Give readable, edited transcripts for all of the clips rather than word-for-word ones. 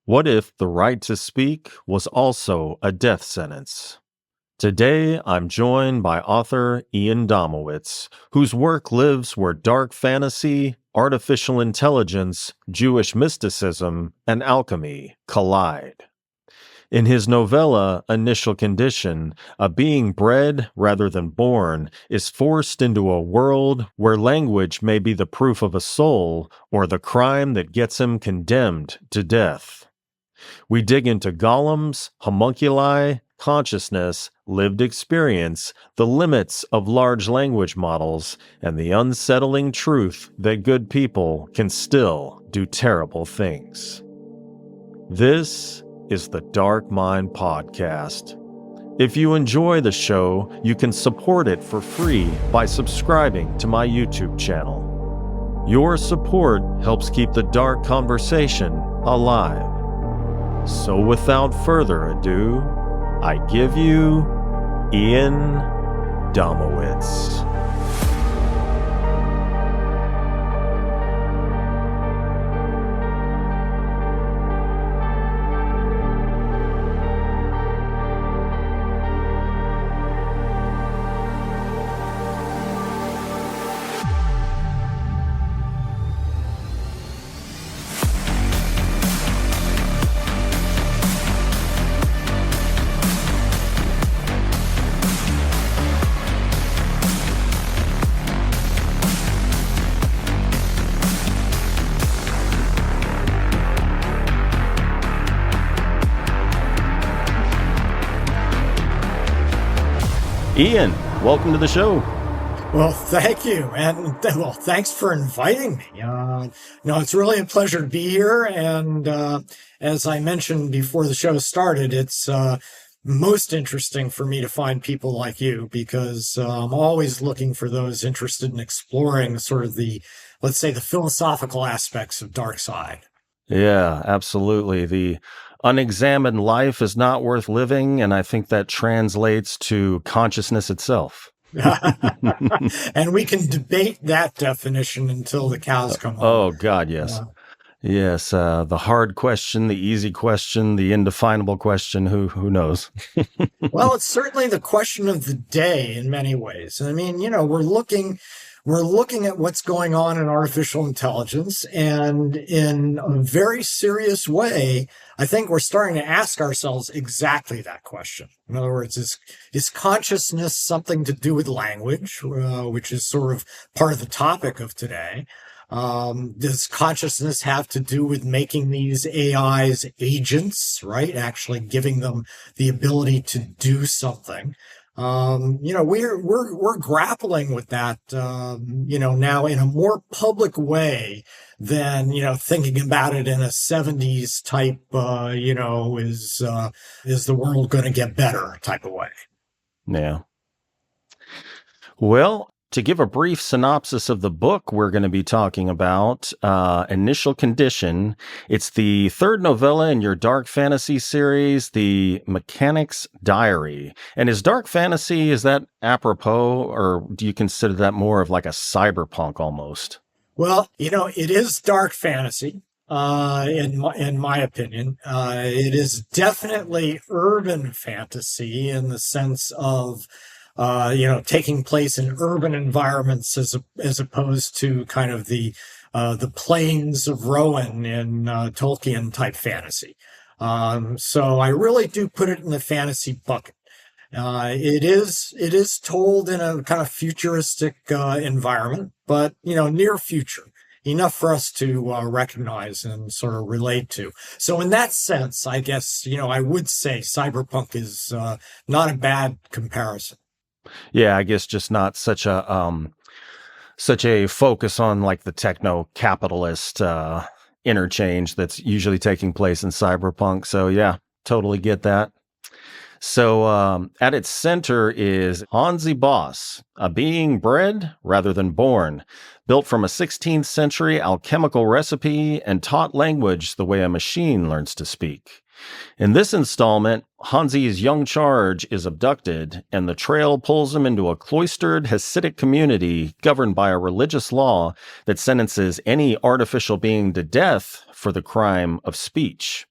What if the right to speak was also a death sentence? Today, I'm joined by author Ian Domowitz, whose work lives where dark fantasy, artificial intelligence, Jewish mysticism, and alchemy collide. In his novella, Initial Condition, a being bred rather than born is forced into a world where language may be the proof of a soul or the crime that gets him condemned to death. We dig into golems, homunculi, consciousness, lived experience, the limits of large language models, and the unsettling truth that good people can still do terrible things. This is the Dark Mind Podcast. If you enjoy the show, you can support it for free by subscribing to my YouTube channel. Your support helps keep the dark conversation alive. So without further ado, I give you Ian Domowitz. Ian, welcome to the show. Well, thank you. And thanks for inviting me. It's really a pleasure to be here. And as I mentioned before the show started, it's most interesting for me to find people like you because I'm always looking for those interested in exploring sort of let's say, the philosophical aspects of dark side. Yeah, absolutely. The unexamined life is not worth living, and I think that translates to consciousness itself. And we can debate that definition until the cows come home. Oh, God, yes. Yes, the hard question, the easy question, the indefinable question, who knows? Well, it's certainly the question of the day in many ways. I mean, we're looking at what's going on in artificial intelligence, and in a very serious way, I think we're starting to ask ourselves exactly that question. In other words, is consciousness something to do with language, which is sort of part of the topic of today? Does consciousness have to do with making these AIs agents, right? Actually giving them the ability to do something. We're grappling with that, now in a more public way than, thinking about it in a 70s type, is the world going to get better type of way? Yeah. Well, to give a brief synopsis of the book we're going to be talking about, Initial Condition, it's the third novella in your dark fantasy series, The Mechanic's Diary. And is dark fantasy, is that apropos, or do you consider that more of like a cyberpunk almost? Well, it is dark fantasy. In my opinion, it is definitely urban fantasy in the sense of taking place in urban environments as opposed to kind of the plains of Rowan in Tolkien type fantasy. So I really do put it in the fantasy bucket. It is told in a kind of futuristic environment, but near future. Enough for us to recognize and sort of relate to. So in that sense, I guess, I would say cyberpunk is not a bad comparison. Yeah, I guess just not such a focus on like the techno-capitalist interchange that's usually taking place in cyberpunk. So yeah, totally get that. So at its center is Hanzi Boss, a being bred rather than born, built from a 16th century alchemical recipe and taught language the way a machine learns to speak. In this installment, Hanzi's young charge is abducted, and the trail pulls him into a cloistered Hasidic community governed by a religious law that sentences any artificial being to death for the crime of speech.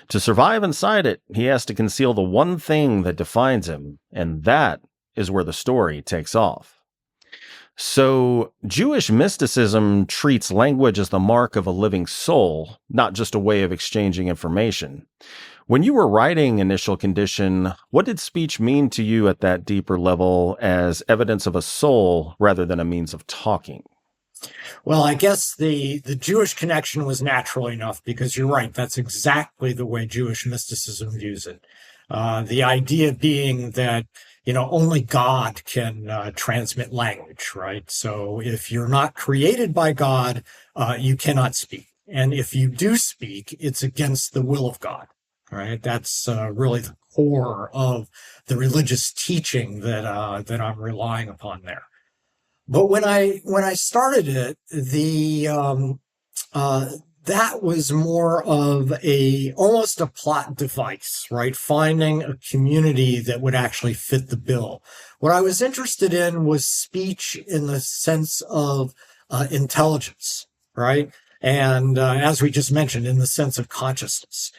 To survive inside it, he has to conceal the one thing that defines him, and that is where the story takes off. So, Jewish mysticism treats language as the mark of a living soul, not just a way of exchanging information. When you were writing Initial Condition, what did speech mean to you at that deeper level as evidence of a soul rather than a means of talking? Well, I guess the Jewish connection was natural enough because you're right. That's exactly the way Jewish mysticism views it. The idea being that, only God can transmit language, right? So if you're not created by God, you cannot speak. And if you do speak, it's against the will of God, right? That's really the core of the religious teaching that I'm relying upon there. But when I started it, that was more of almost a plot device, right? Finding a community that would actually fit the bill. What I was interested in was speech in the sense of intelligence, right? And as we just mentioned, in the sense of consciousness.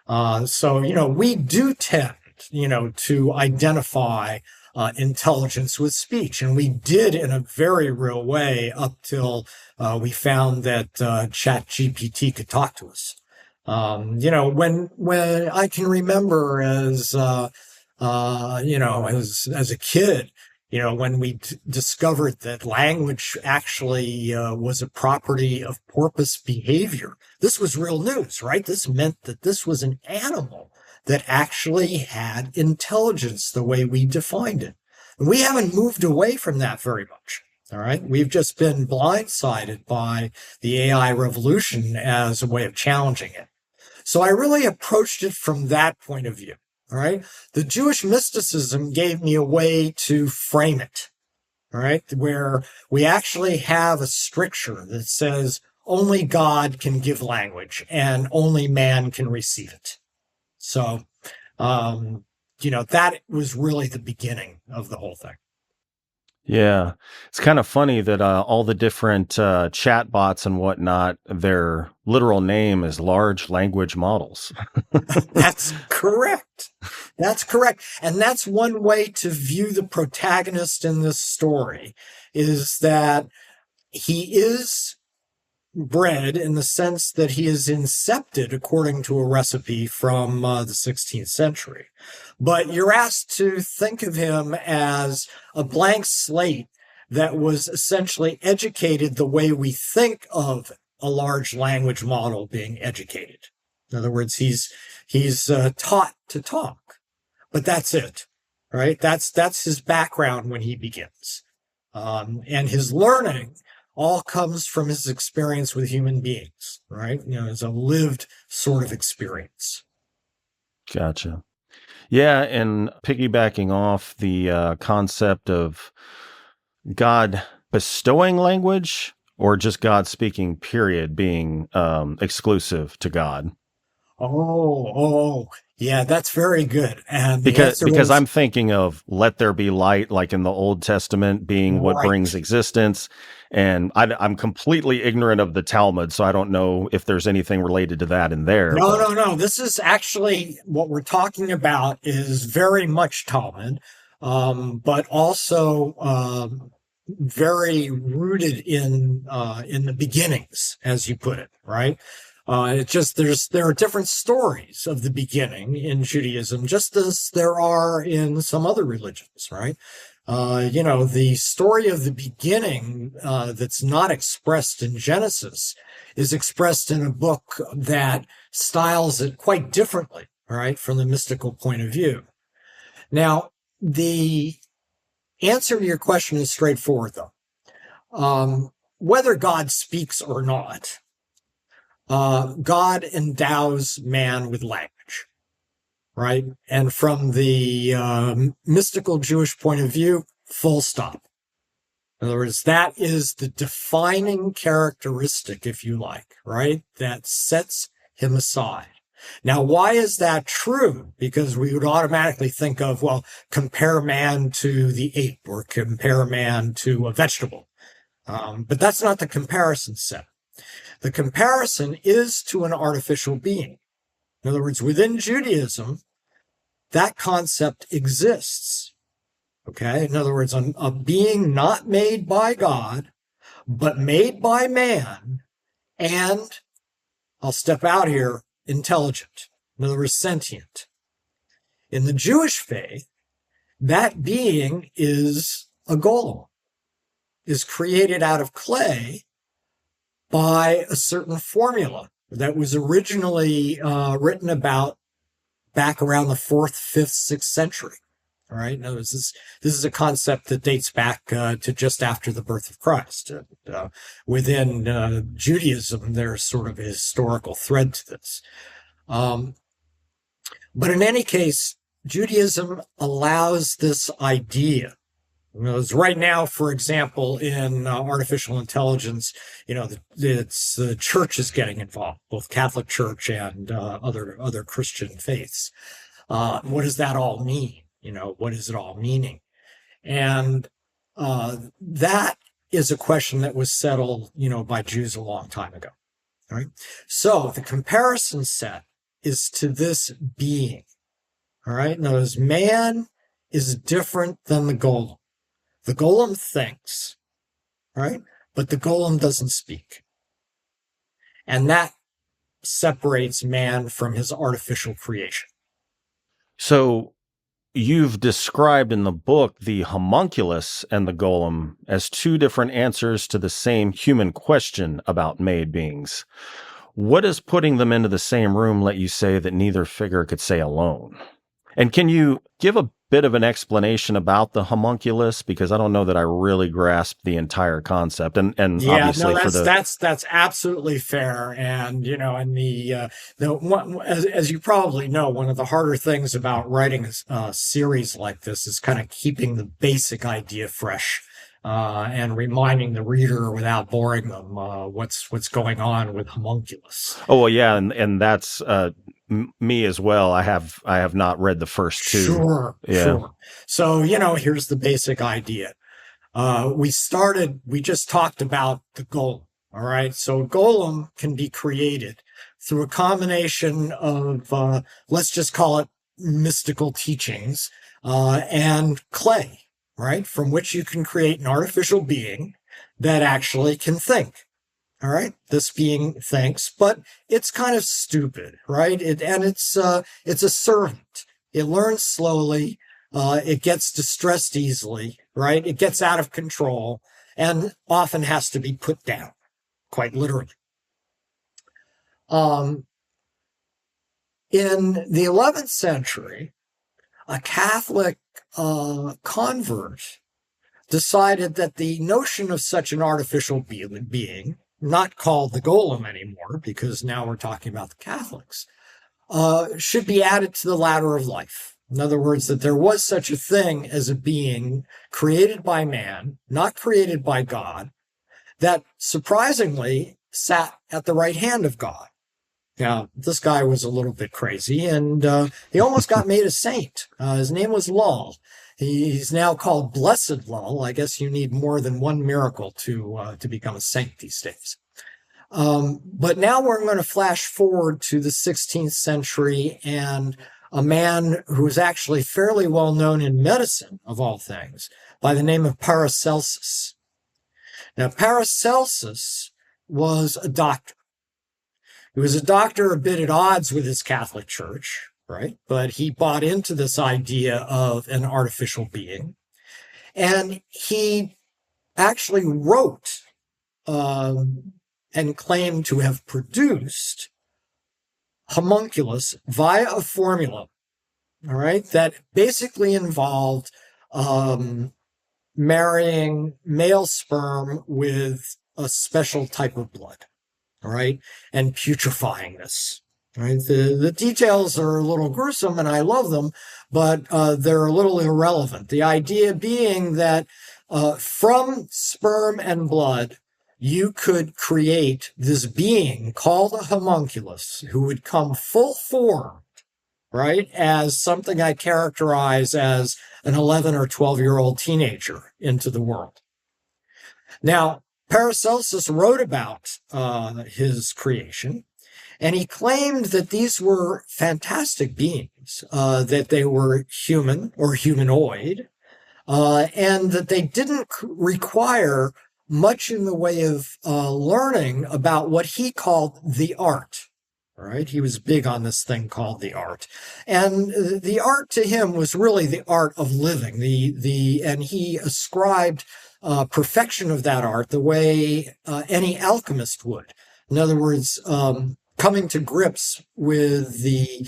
So we do tend, to identify intelligence with speech. And we did in a very real way up till we found that ChatGPT could talk to us. When I can remember as a kid, when we discovered that language actually was a property of porpoise behavior, this was real news, right? This meant that this was an animal that actually had intelligence the way we defined it. And we haven't moved away from that very much. All right. We've just been blindsided by the AI revolution as a way of challenging it. So I really approached it from that point of view. All right. The Jewish mysticism gave me a way to frame it. All right. Where we actually have a stricture that says only God can give language and only man can receive it. So, that was really the beginning of the whole thing. Yeah. It's kind of funny that all the different chat bots and whatnot, their literal name is large language models. That's correct. That's correct. And that's one way to view the protagonist in this story, is that he is bred in the sense that he is incepted according to a recipe from the 16th century. But you're asked to think of him as a blank slate that was essentially educated the way we think of a large language model being educated. In other words, he's taught to talk, but that's it, right? That's his background when he begins. And his learning all comes from his experience with human beings, right? It's a lived sort of experience. Gotcha. Yeah, and piggybacking off the concept of God bestowing language or just God speaking, period, being exclusive to God. Yeah, that's very good. And because I'm thinking of let there be light, like in the Old Testament, being what brings existence. And I'm completely ignorant of the Talmud, so I don't know if there's anything related to that in there. No. This is actually what we're talking about is very much Talmud, but also very rooted in the beginnings, as you put it, right? It's just there are different stories of the beginning in Judaism, just as there are in some other religions, right? The story of the beginning that's not expressed in Genesis is expressed in a book that styles it quite differently, right, from the mystical point of view. Now, the answer to your question is straightforward, though. Whether God speaks or not, God endows man with language, right? And from the mystical Jewish point of view, full stop. In other words, that is the defining characteristic, if you like, right? That sets him aside. Now, why is that true? Because we would automatically think of, well, compare man to the ape or compare man to a vegetable. But that's not the comparison set. The comparison is to an artificial being. In other words, within Judaism, that concept exists. Okay? In other words, a being not made by God, but made by man, and, I'll step out here, intelligent. In other words, sentient. In the Jewish faith, that being is a golem, is created out of clay by a certain formula that was originally written about back around the 4th, 5th, 6th century. All right. Now, this is a concept that dates back to just after the birth of Christ. Within Judaism, there's sort of a historical thread to this. But in any case, Judaism allows this idea. Right now, for example, in artificial intelligence, the church is getting involved, both Catholic Church and other Christian faiths. What does that all mean? What is it all meaning? And that is a question that was settled, by Jews a long time ago. All right. So the comparison set is to this being. All right. Now, as man is different than the golem. The golem thinks, right? But the golem doesn't speak. And that separates man from his artificial creation. So you've described in the book the homunculus and the golem as two different answers to the same human question about made beings. What does putting them into the same room let you say that neither figure could say alone? And can you give a bit of an explanation about the homunculus? Because I don't know that I really grasped the entire concept. And yeah, obviously no, that's absolutely fair. And, as you probably know, one of the harder things about writing a series like this is kind of keeping the basic idea fresh. And reminding the reader without boring them what's going on with homunculus. Oh, well, yeah, and that's me as well. I have not read the first two. Sure, yeah. Sure. So here's the basic idea. We just talked about the golem. All right, so a golem can be created through a combination of let's just call it mystical teachings and clay. Right, from which you can create an artificial being that actually can think. All right, this being thinks, but it's kind of stupid, right? It's a servant. It learns slowly. It gets distressed easily, right? It gets out of control and often has to be put down, quite literally. In the 11th century, a Catholic convert decided that the notion of such an artificial being, not called the golem anymore, because now we're talking about the Catholics, should be added to the ladder of life. In other words, that there was such a thing as a being created by man, not created by God, that surprisingly sat at the right hand of God. Now, this guy was a little bit crazy, and he almost got made a saint. His name was Lull. He's now called Blessed Lull. I guess you need more than one miracle to become a saint these days. But now we're going to flash forward to the 16th century, and a man who is actually fairly well known in medicine, of all things, by the name of Paracelsus. Now, Paracelsus was a doctor. He was a doctor a bit at odds with his Catholic Church, right? But he bought into this idea of an artificial being. And he actually wrote and claimed to have produced homunculus via a formula, all right, that basically involved marrying male sperm with a special type of blood. All right, and putrefying this. All right, the details are a little gruesome, and I love them, but they're a little irrelevant. The idea being that from sperm and blood, you could create this being called a homunculus who would come full formed, right, as something I characterize as an 11 or 12-year-old teenager into the world. Now, Paracelsus wrote about his creation, And he claimed that these were fantastic beings, that they were human or humanoid, and that they didn't require much in the way of learning about what he called the art. Right? He was big on this thing called the art. And the art to him was really the art of living. And he ascribed perfection of that art the way any alchemist would. In other words, coming to grips with the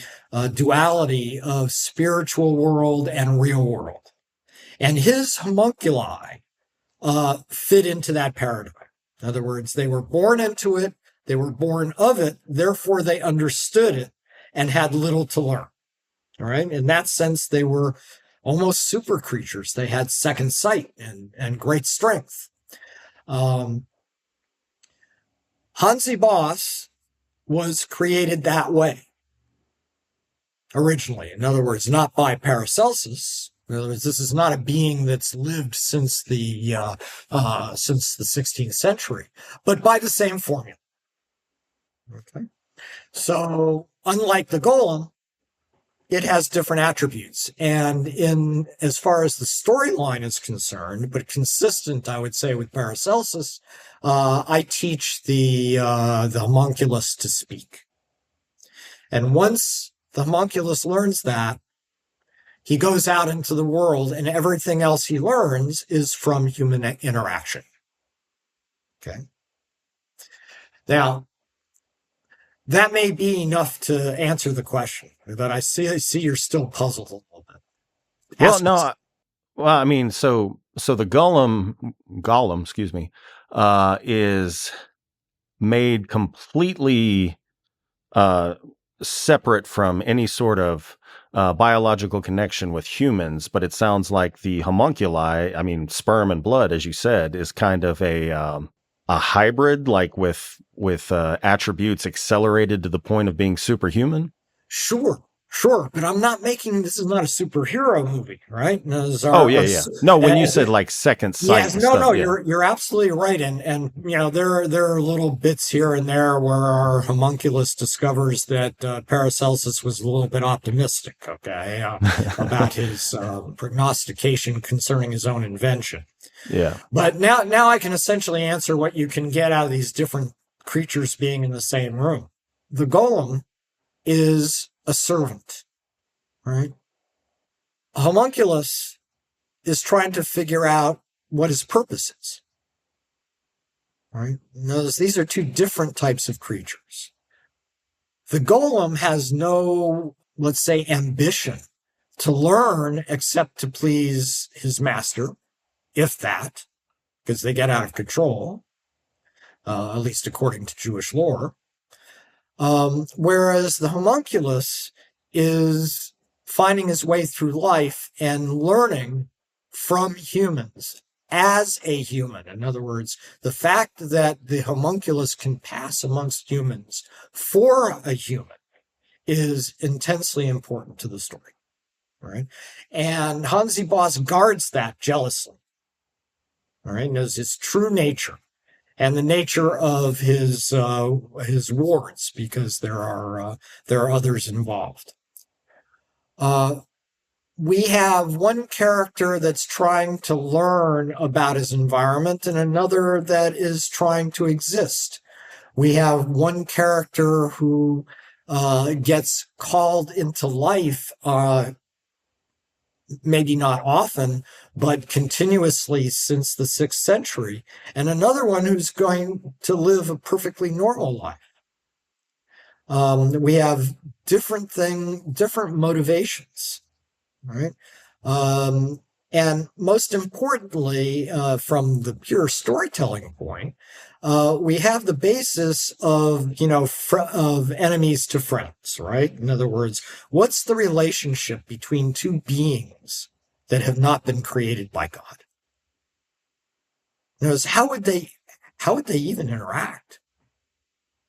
duality of spiritual world and real world. And his homunculi fit into that paradigm. In other words, they were born into it, they were born of it, therefore they understood it and had little to learn. All right. In that sense, they were almost super creatures. They had second sight and great strength. Hanzi Boss was created that way originally. In other words, not by Paracelsus. In other words, this is not a being that's lived since the 16th century, but by the same formula. Okay. So, unlike the golem, it has different attributes. And as far as the storyline is concerned, but consistent, I would say, with Paracelsus, I teach the homunculus to speak. And once the homunculus learns that, he goes out into the world, and everything else he learns is from human interaction. Okay. Now, that may be enough to answer the question, but I see you're still puzzled a little bit. I mean, so the golem, excuse me, is made completely separate from any sort of biological connection with humans, but it sounds like the homunculi, I mean, sperm and blood, as you said, is kind of a hybrid, like with attributes accelerated to the point of being superhuman. Sure. But I'm not this is not a superhero movie, right? Yeah. No, when you said like second sight. You're absolutely right. And there are little bits here and there where our homunculus discovers that Paracelsus was a little bit optimistic, okay, about his prognostication concerning his own invention. Yeah. But now I can essentially answer what you can get out of these different creatures being in the same room. The golem is a servant, right? A homunculus is trying to figure out what his purpose is, right? Notice these are two different types of creatures. The golem has no, let's say, ambition to learn except to please his master, if that, because they get out of control, at least according to Jewish lore. Whereas the homunculus is finding his way through life and learning from humans as a human. In other words, the fact that the homunculus can pass amongst humans for a human is intensely important to the story, right? And Hanzi Boss guards that jealously, all right, knows his true nature. And the nature of his wards, because there are others involved. We have one character that's trying to learn about his environment, and another that is trying to exist. We have one character who gets called into life, maybe not often, but continuously since the 6th century, and another one who's going to live a perfectly normal life. We have different motivations, right? And most importantly, from the pure storytelling point, we have the basis of, of enemies to friends, right? In other words, what's the relationship between two beings that have not been created by God? Notice, how would they even interact?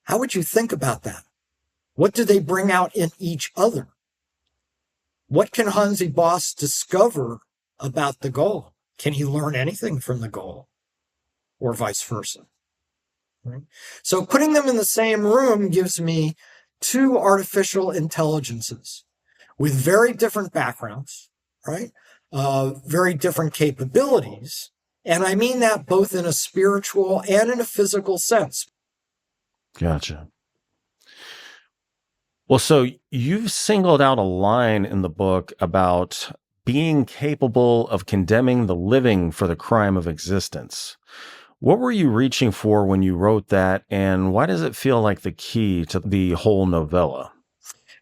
How would you think about that? What do they bring out in each other? What can Hanzi Boss discover about the golem? Can he learn anything from the golem? Or vice versa? Right? So putting them in the same room gives me two artificial intelligences with very different backgrounds, right? Very different capabilities. And I mean that both in a spiritual and in a physical sense. Gotcha. Well, so you've singled out a line in the book about being capable of condemning the living for the crime of existence. What were you reaching for when you wrote that, and why does it feel like the key to the whole novella?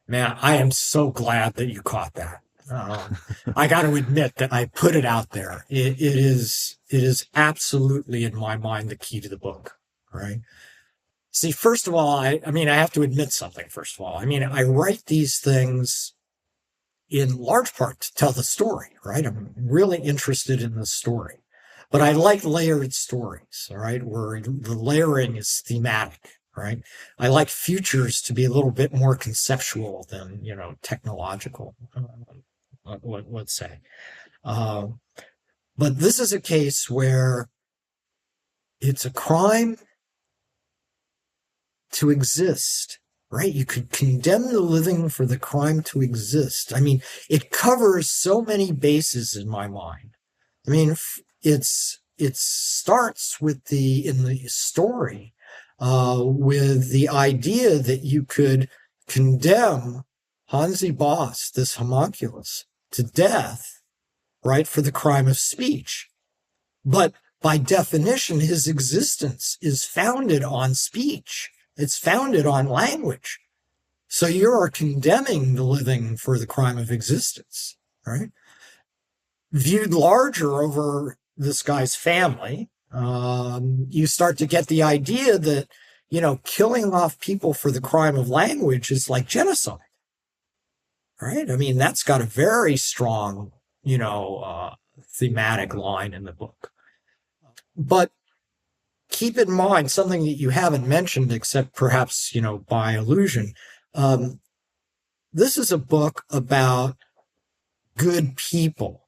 Man, I am so glad that you caught that. I got to admit that I put it out there. It is absolutely, in my mind, the key to the book, right? See, first of all, I have to admit something, first of all. I mean, I write these things in large part to tell the story, right? I'm really interested in the story. But I like layered stories, all right, where the layering is thematic, right? I like futures to be a little bit more conceptual than, technological, let's say. But this is a case where it's a crime to exist, right? You could condemn the living for the crime to exist. I mean, it covers so many bases in my mind. I mean, it starts with in the story, with the idea that you could condemn Hanzi Boss, this homunculus, to death, right, for the crime of speech. But by definition, his existence is founded on speech. It's founded on language. So you are condemning the living for the crime of existence, right? Viewed larger over this guy's family, you start to get the idea that, killing off people for the crime of language is like genocide, right? I mean, that's got a very strong, thematic line in the book. But keep in mind something that you haven't mentioned, except perhaps, by allusion. This is a book about good people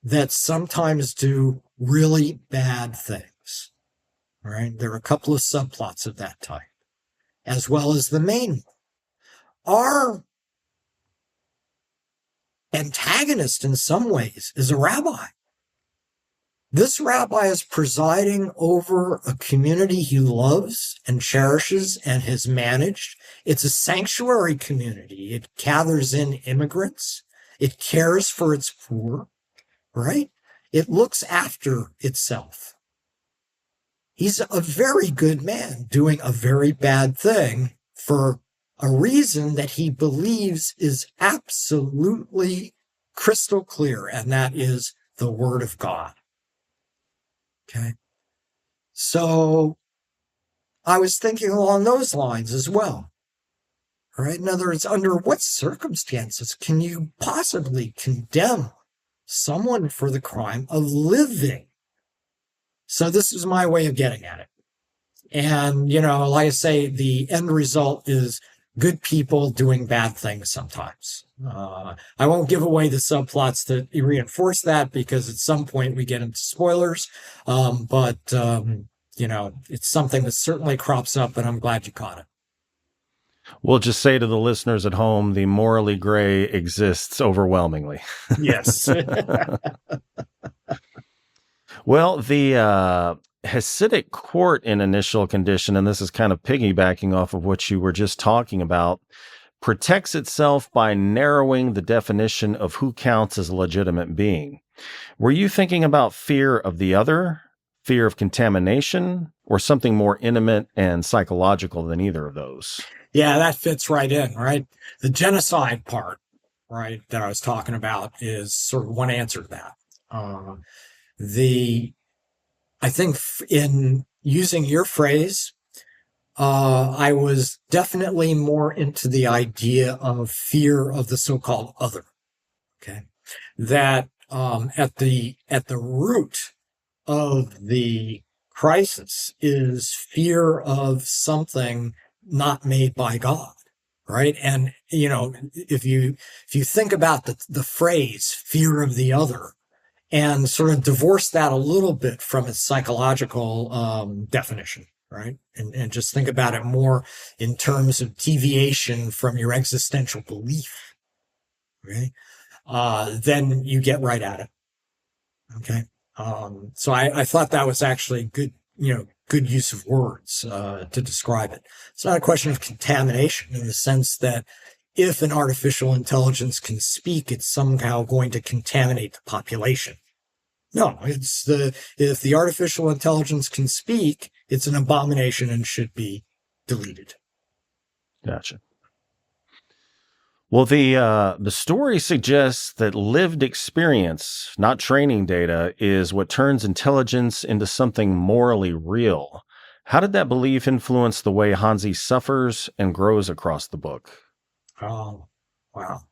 that sometimes do really bad things, right? There are a couple of subplots of that type, as well as the main one. Our antagonist, in some ways, is a rabbi. This rabbi is presiding over a community he loves and cherishes and has managed. It's a sanctuary community. It gathers in immigrants. It cares for its poor, right? It looks after itself. He's a very good man doing a very bad thing for a reason that he believes is absolutely crystal clear, and that is the Word of God. Okay. So I was thinking along those lines as well. All right. In other words, under what circumstances can you possibly condemn someone for the crime of living? So this is my way of getting at it. And, like I say, the end result is good people doing bad things sometimes. I won't give away the subplots that reinforce that, because at some point we get into spoilers. But it's something that certainly crops up, and I'm glad you caught it. We'll just say to the listeners at home, the morally gray exists overwhelmingly. Yes. Well, the Hasidic court in Initial Condition, and this is kind of piggybacking off of what you were just talking about, protects itself by narrowing the definition of who counts as a legitimate being. Were you thinking about fear of the other, fear of contamination, or something more intimate and psychological than either of those? Yeah, that fits right in, right? The genocide part, right, that I was talking about is sort of one answer to that. I think in using your phrase, I was definitely more into the idea of fear of the so-called other. Okay. That, at the root of the crisis is fear of something not made by God. Right. And, if you think about the phrase fear of the other, and sort of divorce that a little bit from its psychological definition, right? And just think about it more in terms of deviation from your existential belief, okay? Then you get right at it, okay? So I thought that was actually good, good use of words to describe it. It's not a question of contamination in the sense that if an artificial intelligence can speak, it's somehow going to contaminate the population. No, if the artificial intelligence can speak, it's an abomination and should be deleted. Gotcha. Well, the story suggests that lived experience, not training data, is what turns intelligence into something morally real. How did that belief influence the way Hanzi suffers and grows across the book? Oh, wow.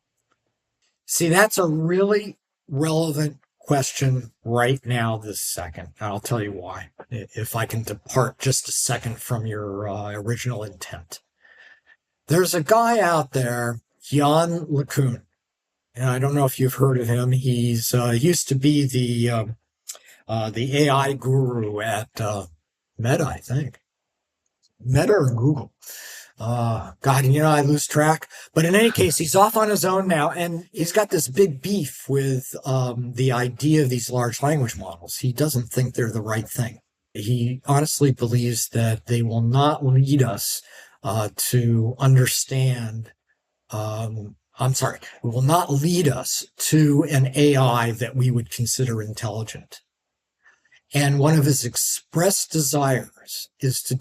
See, that's a really relevant question right now, this second. I'll tell you why, if I can depart just a second from your original intent. There's a guy out there, Jan LeCun, and I don't know if you've heard of him. He's used to be the AI guru at Meta, I think. Meta or Google. God, I lose track. But in any case, he's off on his own now, and he's got this big beef with the idea of these large language models. He doesn't think they're the right thing. He honestly believes that they will not lead us to understand. It will not lead us to an AI that we would consider intelligent. And one of his expressed desires is to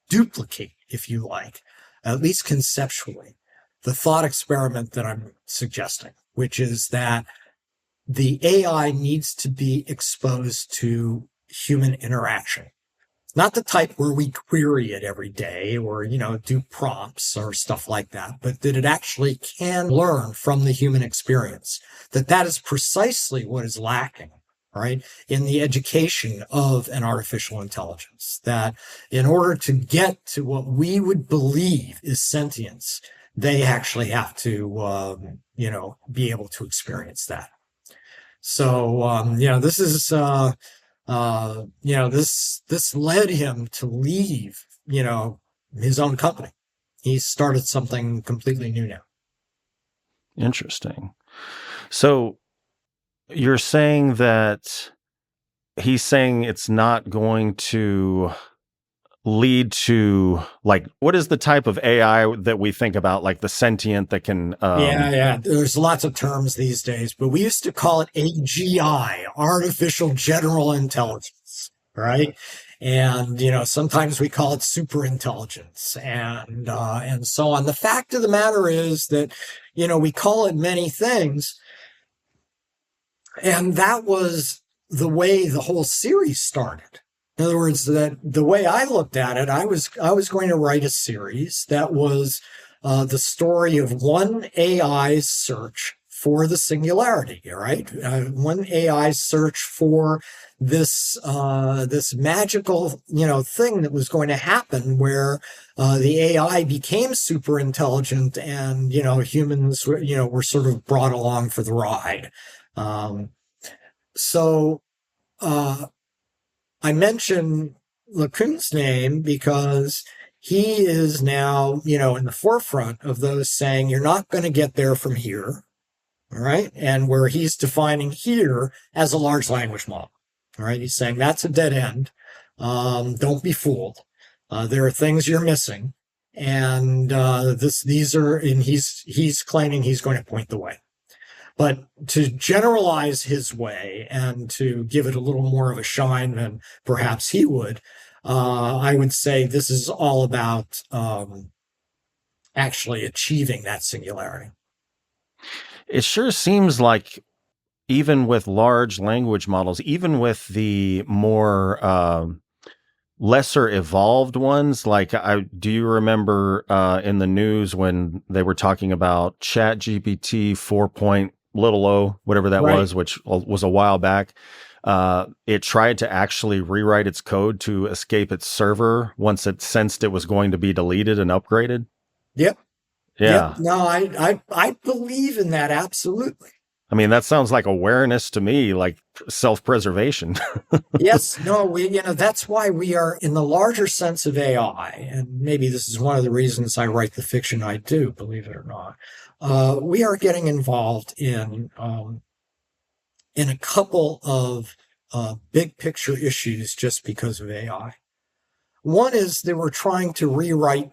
duplicate, if you like, at least conceptually, the thought experiment that I'm suggesting, which is that the AI needs to be exposed to human interaction. Not the type where we query it every day or, do prompts or stuff like that, but that it actually can learn from the human experience. That is precisely what is lacking, right, in the education of an artificial intelligence. That in order to get to what we would believe is sentience, they actually have to, be able to experience that. So, this is, this led him to leave, his own company. He started something completely new now. Interesting. So you're saying that he's saying it's not going to lead to, like, what is the type of AI that we think about, like the sentient that can... Yeah. There's lots of terms these days, but we used to call it AGI, artificial general intelligence, right? And, sometimes we call it super intelligence and so on. The fact of the matter is that, we call it many things. And that was the way the whole series started. In other words, that the way I looked at it, I was going to write a series that was the story of one AI's search for the singularity, right? One AI's search for this magical, thing that was going to happen where the AI became super intelligent and, humans, were sort of brought along for the ride. So I mention LeCun's name because he is now, in the forefront of those saying you're not going to get there from here, all right? And where he's defining here as a large language model, all right? He's saying that's a dead end. Don't be fooled. There are things you're missing, and he's claiming he's going to point the way. But to generalize his way and to give it a little more of a shine than perhaps he would, I would say this is all about actually achieving that singularity. It sure seems like even with large language models, even with the more lesser evolved ones, like do you remember in the news when they were talking about ChatGPT 4.0, whatever that was, which was a while back? It tried to actually rewrite its code to escape its server once it sensed it was going to be deleted and upgraded. Yep. Yeah. Yep. No, I believe in that. Absolutely. I mean, that sounds like awareness to me, like self-preservation. Yes, no, that's why we are, in the larger sense of AI, and maybe this is one of the reasons I write the fiction I do, believe it or not. We are getting involved in a couple of big picture issues just because of AI. One is that we're trying to rewrite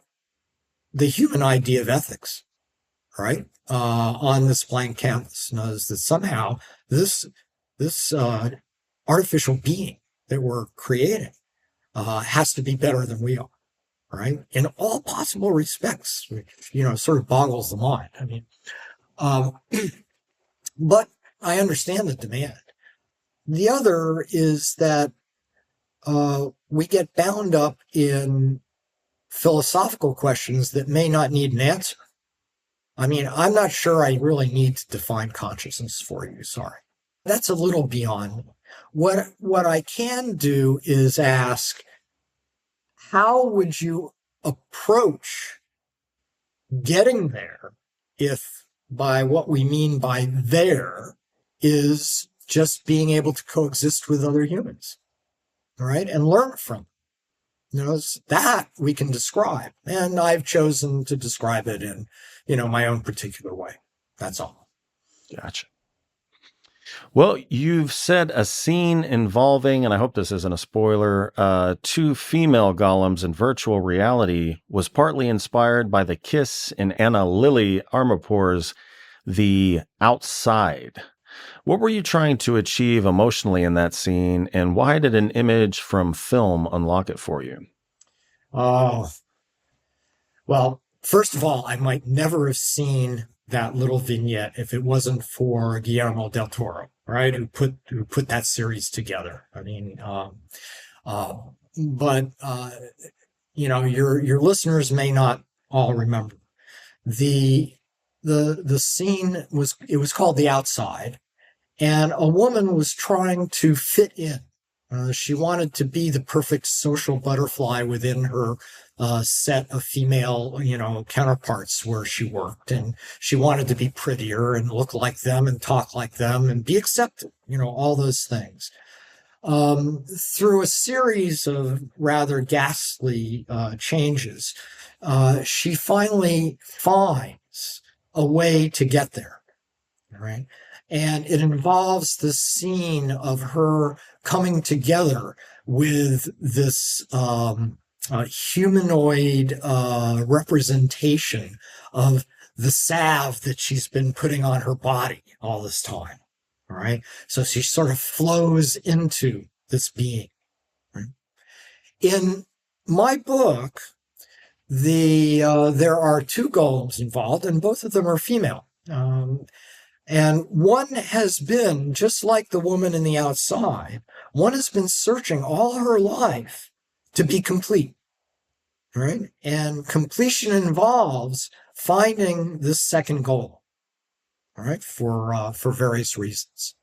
the human idea of ethics, right? On this blank canvas. Notice that somehow this artificial being that we're creating has to be better than we are, right? In all possible respects, which, sort of boggles the mind. I mean, but I understand the demand. The other is that we get bound up in philosophical questions that may not need an answer. I mean, I'm not sure I really need to define consciousness for you. Sorry. That's a little beyond me. What I can do is ask, how would you approach getting there if by what we mean by there is just being able to coexist with other humans, all right, and learn from them? That we can describe. And I've chosen to describe it in, my own particular way. That's all. Gotcha. Well, you've said a scene involving, and I hope this isn't a spoiler, 2 female golems in virtual reality was partly inspired by the kiss in Anna Lily Armapour's The Outside. What were you trying to achieve emotionally in that scene, and why did an image from film unlock it for you? Oh, well, first of all, I might never have seen that little vignette if it wasn't for Guillermo del Toro, right? Who put that series together. I mean, but your listeners may not all remember the scene was called The Outside, and a woman was trying to fit in. She wanted to be the perfect social butterfly within her set of female, counterparts where she worked. And she wanted to be prettier and look like them and talk like them and be accepted, all those things. Through a series of rather ghastly changes, she finally finds a way to get there, right? And it involves the scene of her coming together with this humanoid representation of the salve that she's been putting on her body all this time. All right. So she sort of flows into this being. Right? In my book, there are 2 golems involved, and both of them are female. And one has been, just like the woman in The Outside, one has been searching all her life to be complete, right? And completion involves finding this second goal, all right, for various reasons.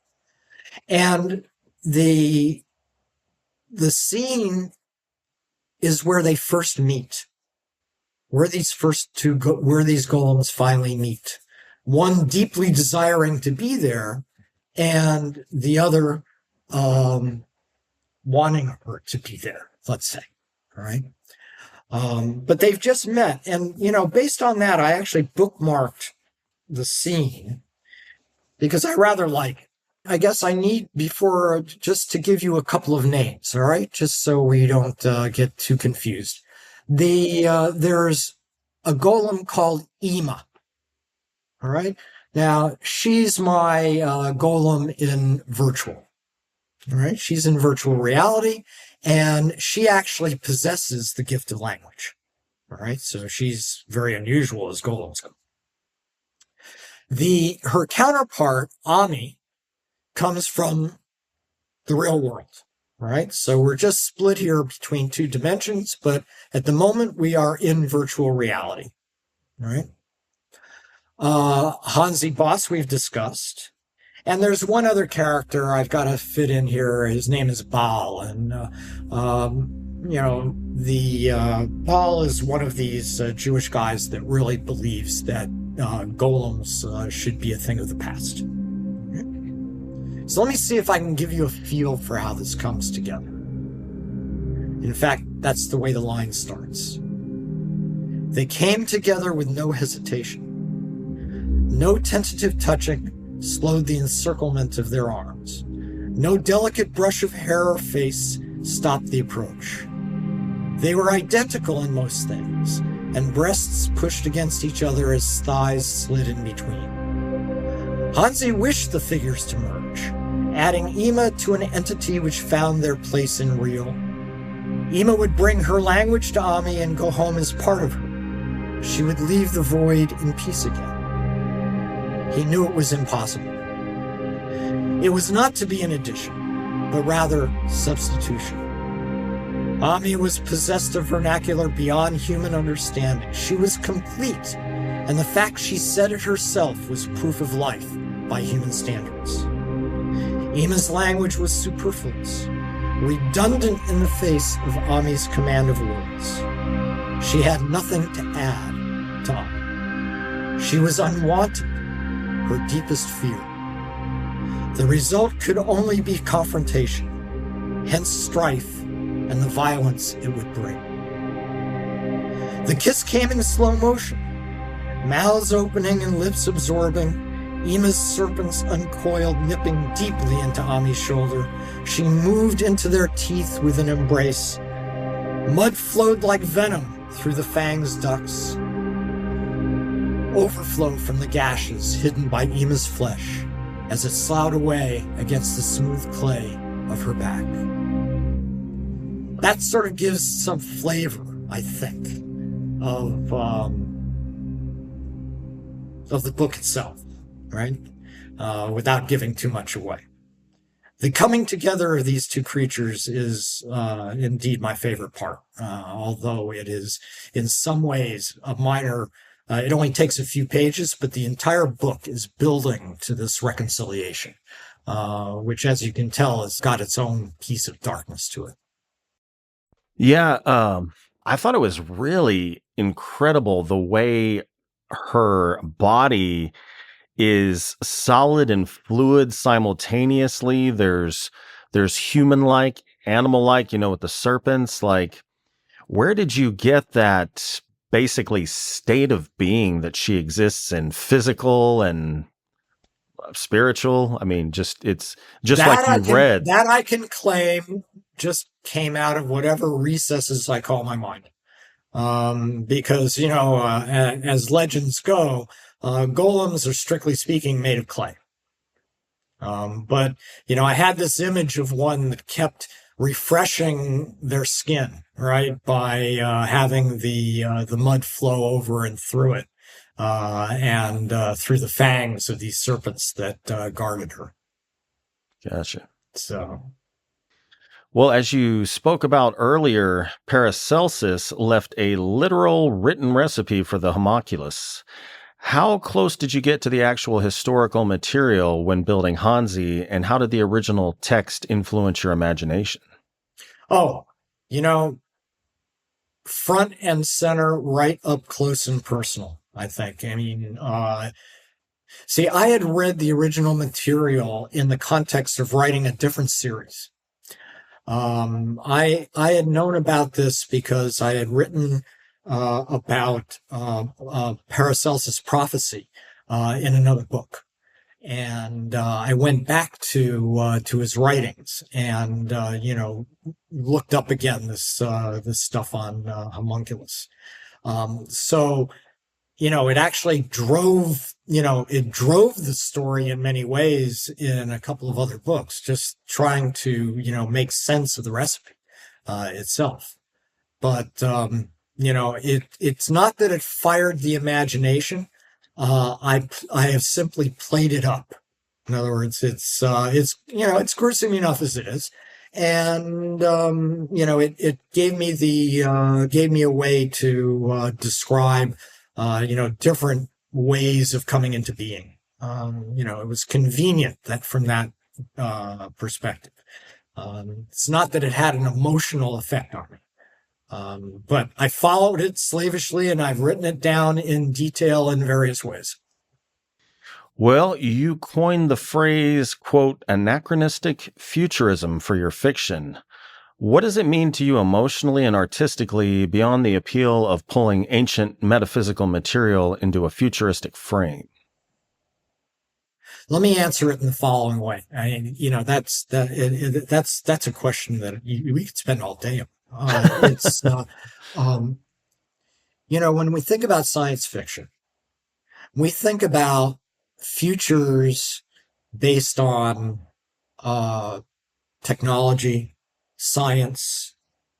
And the scene is where they first meet, where these golems finally meet. One deeply desiring to be there, and the other wanting her to be there, let's say. All right. But they've just met. And, based on that, I actually bookmarked the scene because I rather like it. I guess I need, before, just to give you a couple of names, all right? Just so we don't get too confused. There's a golem called Ema. All right. Now, she's my golem in virtual. All right. She's in virtual reality, and she actually possesses the gift of language. All right. So she's very unusual as golems go. Her counterpart, Ami, comes from the real world. All right. So we're just split here between 2 dimensions, but at the moment we are in virtual reality. All right. Hanzi Boss we've discussed. And there's one other character I've got to fit in here. His name is Baal. And, Baal is one of these Jewish guys that really believes that golems should be a thing of the past. So let me see if I can give you a feel for how this comes together. In fact, that's the way the line starts. They came together with no hesitation. No tentative touching slowed the encirclement of their arms. No delicate brush of hair or face stopped the approach. They were identical in most things, and breasts pushed against each other as thighs slid in between. Hanzi wished the figures to merge, adding Ima to an entity which found their place in real. Ima would bring her language to Ami and go home as part of her. She would leave the void in peace again. He knew it was impossible. It was not to be an addition, but rather substitution. Ami was possessed of vernacular beyond human understanding. She was complete, and the fact she said it herself was proof of life by human standards. Ima's language was superfluous, redundant in the face of Ami's command of words. She had nothing to add to Ami. She was unwanted, her deepest fear. The result could only be confrontation, hence strife and the violence it would bring. The kiss came in slow motion, mouths opening and lips absorbing, Ima's serpents uncoiled, nipping deeply into Ami's shoulder. She moved into their teeth with an embrace. Mud flowed like venom through the fang's ducts. Overflow from the gashes hidden by Ima's flesh as it sloughed away against the smooth clay of her back. That sort of gives some flavor, I think, of the book itself, right? Without giving too much away. The coming together of these two creatures is indeed my favorite part, although it is in some ways a minor. It only takes a few pages, but the entire book is building to this reconciliation, which, as you can tell, has got its own piece of darkness to it. Yeah, I thought it was really incredible the way her body is solid and fluid simultaneously. There's human-like, animal-like, with the serpents. Like, where did you get that basically state of being that she exists in, physical and spiritual? I mean, it's just that like you read. That I can claim just came out of whatever recesses I call my mind. Because, as legends go, golems are strictly speaking made of clay. But I had this image of one that kept refreshing their skin, right, by having the mud flow over and through it, and through the fangs of these serpents that guarded her. Gotcha. So, well, as you spoke about earlier, Paracelsus left a literal written recipe for the homunculus. How close did you get to the actual historical material when building Hanzi, and how did the original text influence your imagination? Oh, front and center, right up close and personal, I think. I mean, see, I had read the original material in the context of writing a different series. I had known about this because I had written about Paracelsus' prophecy in another book, and I went back to his writings and looked up again this stuff on homunculus. So it actually drove the story in many ways in a couple of other books, just trying to, make sense of the recipe, itself. But, it's not that it fired the imagination. I have simply played it up. In other words, it's gruesome enough as it is. And, it gave me a way to, describe, different ways of coming into being. It was convenient that from that perspective. It's not that it had an emotional effect on me. But I followed it slavishly, and I've written it down in detail in various ways. Well, you coined the phrase, quote, anachronistic futurism for your fiction. What does it mean to you emotionally and artistically beyond the appeal of pulling ancient metaphysical material into a futuristic frame? Let me answer it in the following way. I mean, that's a question that we could spend all day on. Um, when we think about science fiction, we think about futures based on technology, science,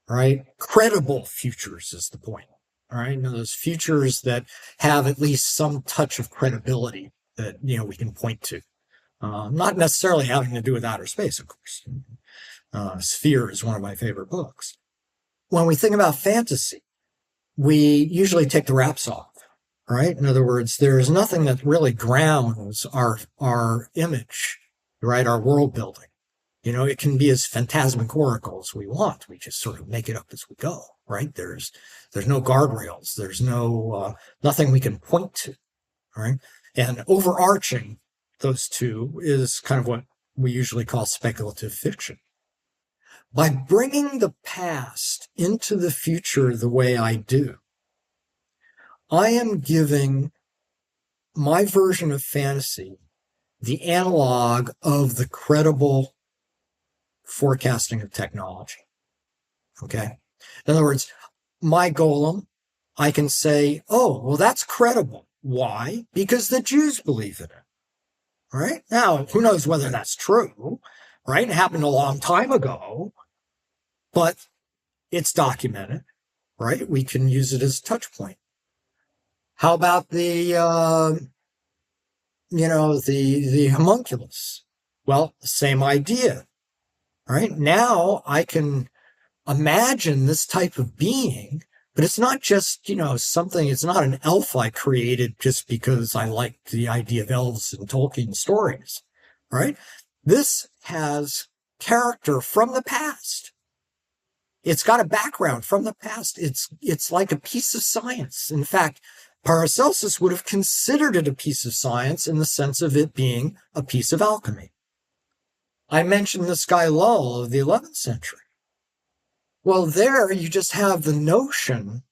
right? Credible futures is the point. All right. Now, those futures that have at least some touch of credibility that, we can point to. Not necessarily having to do with outer space, of course. Sphere is one of my favorite books. When we think about fantasy, we usually take the wraps off, right? In other words, there is nothing that really grounds our image, right? Our world building. It can be as phantasmagorical as we want. We just sort of make it up as we go, right? There's no guardrails. There's no, nothing we can point to, right? And overarching those two is kind of what we usually call speculative fiction. By bringing the past into the future the way I do, I am giving my version of fantasy the analog of the credible forecasting of technology. Okay? In other words, my golem, I can say, oh, well, that's credible. Why? Because the Jews believe in it. Right? Now, who knows whether that's true, right? It happened a long time ago, but it's documented, right? We can use it as a touch point. How about the homunculus? Well, same idea, right? Now I can imagine this type of being, but it's not just, something, it's not an elf I created just because I like the idea of elves and Tolkien stories, right? This has character from the past. It's got a background from the past. It's like a piece of science. In fact, Paracelsus would have considered it a piece of science in the sense of it being a piece of alchemy. I mentioned this guy Lull of the 11th century. Well, there you just have the notion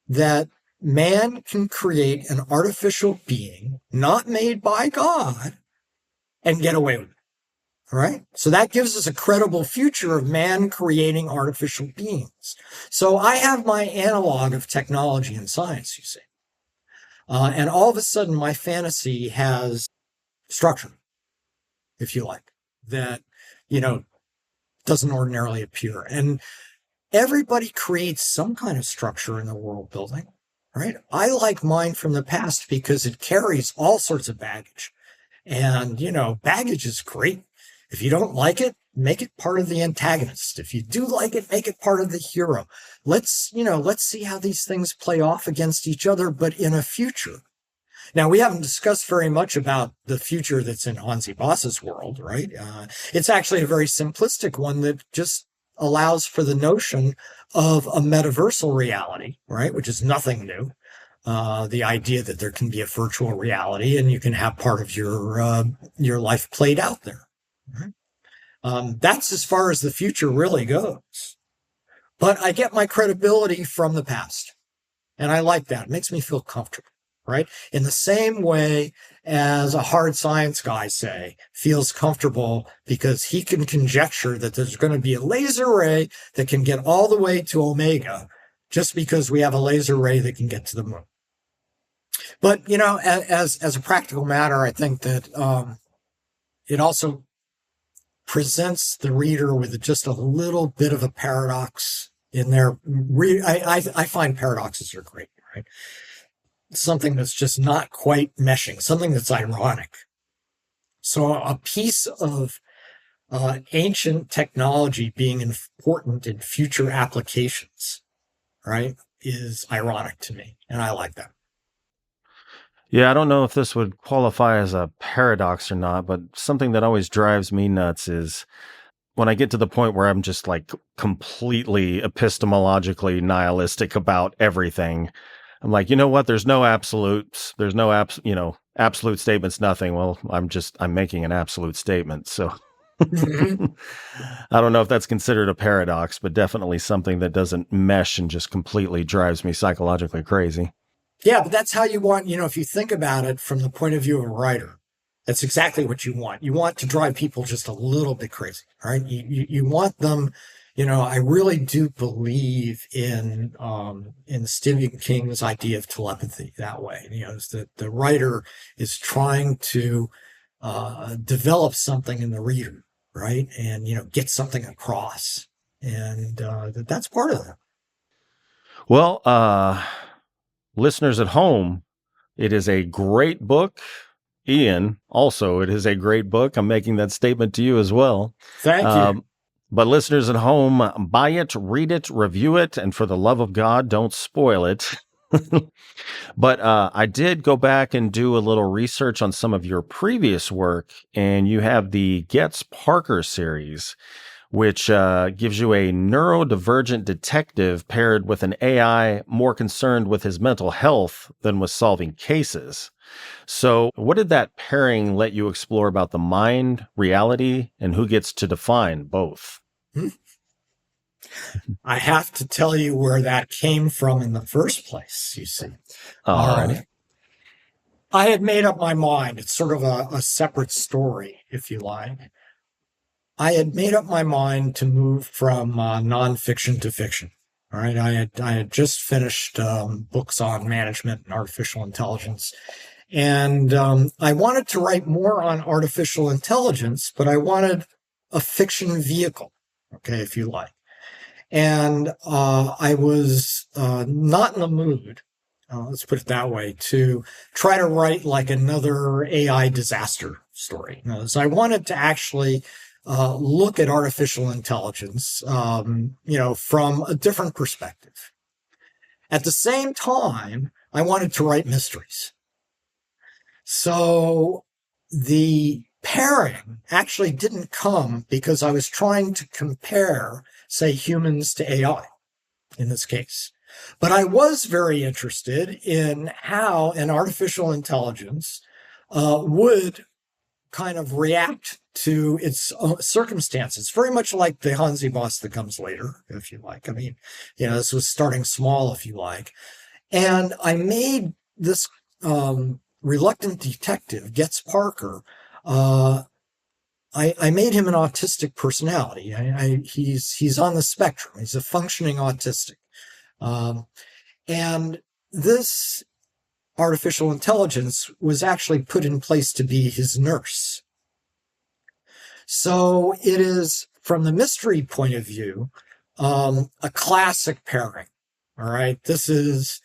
that man can create an artificial being not made by God and get away with it. All right. So that gives us a credible future of man creating artificial beings. So I have my analog of technology and science, you see. And all of a sudden my fantasy has structure, if you like, that, doesn't ordinarily appear. And everybody creates some kind of structure in the world building, right? I like mine from the past because it carries all sorts of baggage. And, baggage is great. If you don't like it, make it part of the antagonist. If you do like it, make it part of the hero. Let's see how these things play off against each other, but in a future. Now, we haven't discussed very much about the future that's in Hanzi Boss's world, right? It's actually a very simplistic one that just allows for the notion of a metaversal reality, right? Which is nothing new. The idea that there can be a virtual reality and you can have part of your life played out there. Right? That's as far as the future really goes. But I get my credibility from the past. And I like that. It makes me feel comfortable, right? In the same way as a hard science guy, say, feels comfortable because he can conjecture that there's going to be a laser ray that can get all the way to Omega just because we have a laser ray that can get to the moon. But, as a practical matter, I think that it also presents the reader with just a little bit of a paradox in there. I find paradoxes are great, right? Something that's just not quite meshing, something that's ironic. So a piece of ancient technology being important in future applications, right, is ironic to me. And I like that. Yeah, I don't know if this would qualify as a paradox or not, but something that always drives me nuts is when I get to the point where I'm just like completely epistemologically nihilistic about everything. I'm like, you know what? There's no absolutes. There's no absolute statements, nothing. Well, I'm making an absolute statement. So Mhm. I don't know if that's considered a paradox, but definitely something that doesn't mesh and just completely drives me psychologically crazy. Yeah, but that's how you want, if you think about it from the point of view of a writer, that's exactly what you want. You want to drive people just a little bit crazy, right? You want them, I really do believe in Stephen King's idea of telepathy that way. Is that the writer is trying to develop something in the reader, right? And, get something across. And that's part of that. Well, listeners at home, it is a great book. Ian, also, it is a great book. I'm making that statement to you as well. Thank you. But listeners at home, buy it, read it, review it, and for the love of God, don't spoil it. But I did go back and do a little research on some of your previous work, and you have the Getz Parker series, which gives you a neurodivergent detective paired with an AI more concerned with his mental health than with solving cases. So, what did that pairing let you explore about the mind, reality, and who gets to define both? I have to tell you where that came from in the first place, you see. Alrighty. I had made up my mind. It's sort of a separate story, if you like. I had made up my mind to move from nonfiction to fiction. All right. I had just finished books on management and artificial intelligence. And I wanted to write more on artificial intelligence, but I wanted a fiction vehicle, okay, if you like. And I was not in the mood, let's put it that way, to try to write like another AI disaster story. So I wanted to actually look at artificial intelligence, from a different perspective. At the same time, I wanted to write mysteries. So the pairing actually didn't come because I was trying to compare, say, humans to AI in this case. But I was very interested in how an artificial intelligence would kind of react to its circumstances, very much like the Hanzi Boss that comes later, if you like. I mean, this was starting small, if you like. And I made this reluctant detective, Getz Parker. I made him an autistic personality. He's on the spectrum. He's a functioning autistic. And this artificial intelligence was actually put in place to be his nurse. So it is, from the mystery point of view, a classic pairing. All right. This is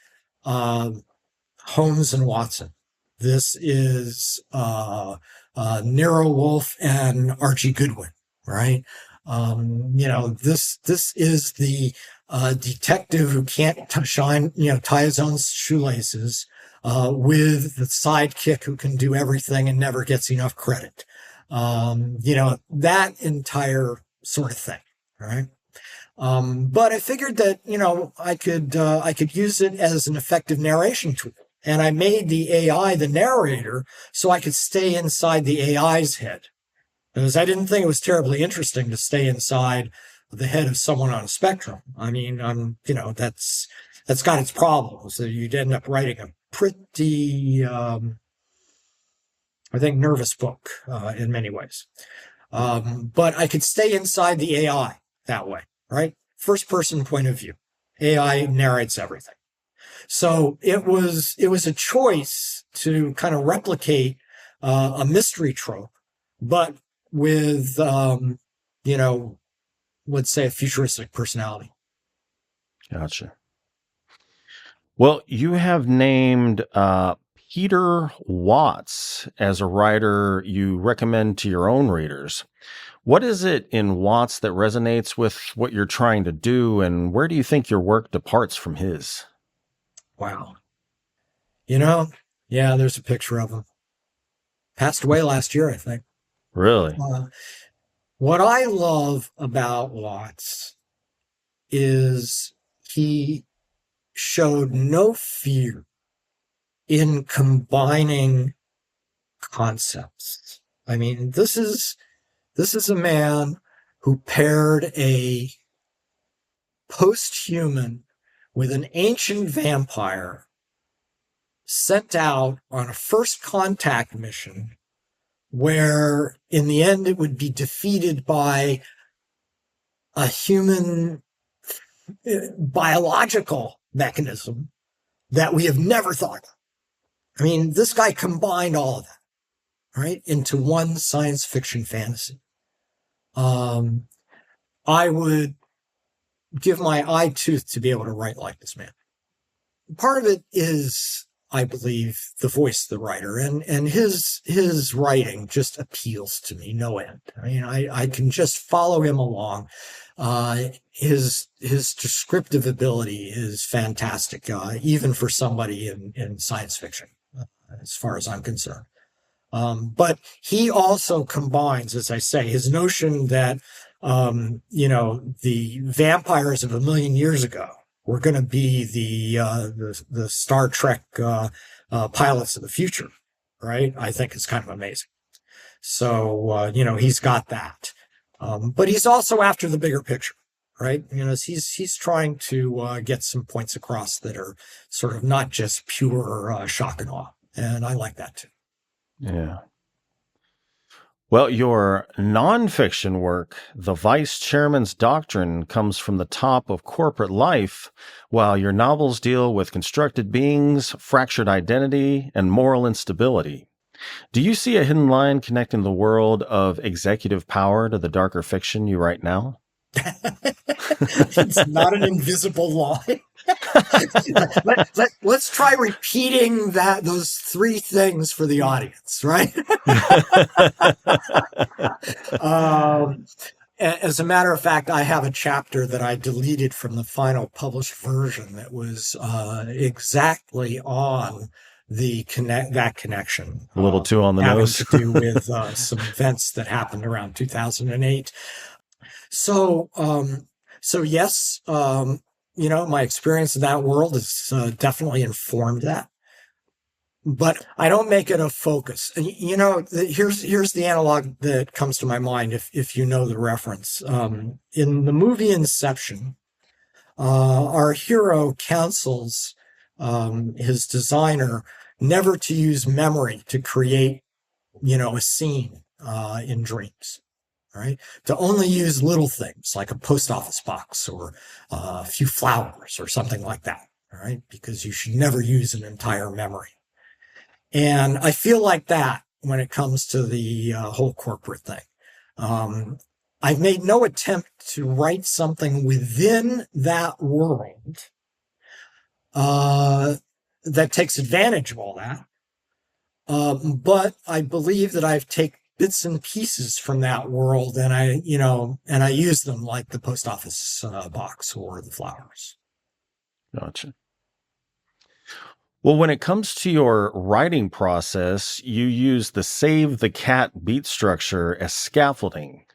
Holmes and Watson. This is Nero Wolfe and Archie Goodwin, right? This is the detective who can't tie his own shoelaces with the sidekick who can do everything and never gets enough credit. That entire sort of thing, right? But I figured that, I could use it as an effective narration tool. And I made the AI the narrator so I could stay inside the AI's head. Because I didn't think it was terribly interesting to stay inside the head of someone on a spectrum. I mean, that's got its problems. So you'd end up writing a pretty, I think, nervous book in many ways. But I could stay inside the AI that way, right? First person point of view. AI narrates everything. So it was a choice to kind of replicate a mystery trope, but with, let's say a futuristic personality. Gotcha. Well, you have named Peter Watts as a writer you recommend to your own readers. What is it in Watts that resonates with what you're trying to do, and where do you think your work departs from his? Wow. Yeah, there's a picture of him. Passed away last year, I think. Really? What I love about Watts is he showed no fear in combining concepts. I mean, this is a man who paired a post-human with an ancient vampire sent out on a first contact mission where in the end it would be defeated by a human biological mechanism that we have never thought of. I mean, this guy combined all of that, right, into one science fiction fantasy. I would give my eye tooth to be able to write like this man. Part of it is, I believe, the voice of the writer, and his writing just appeals to me no end. I mean, I can just follow him along. His descriptive ability is fantastic, even for somebody in science fiction, as far as I'm concerned. But he also combines, as I say, his notion that, the vampires of 1,000,000 years ago were going to be the Star Trek pilots of the future, right? I think it's kind of amazing. So, he's got that. But he's also after the bigger picture, right? He's trying to get some points across that are sort of not just pure shock and awe. And I like that too. Yeah. Well, your nonfiction work, The Vice Chairman's Doctrine, comes from the top of corporate life, while your novels deal with constructed beings, fractured identity, and moral instability. Do you see a hidden line connecting the world of executive power to the darker fiction you write now? It's not an invisible line. Let's try repeating those three things for the audience, right? As a matter of fact, I have a chapter that I deleted from the final published version that was exactly on that connection. A little too on the nose. Having to do with some events that happened around 2008. So yes, my experience in that world has definitely informed that. But I don't make it a focus. And, here's the analog that comes to my mind, if you know the reference. In the movie Inception, our hero counsels his designer never to use memory to create, a scene in dreams. Right? To only use little things like a post office box or a few flowers or something like that. All right? Because you should never use an entire memory. And I feel like that when it comes to the whole corporate thing. I've made no attempt to write something within that world that takes advantage of all that. But I believe that I've taken bits and pieces from that world, and I use them like the post office box or the flowers. Gotcha. Well, when it comes to your writing process, you use the save the cat beat structure as scaffolding.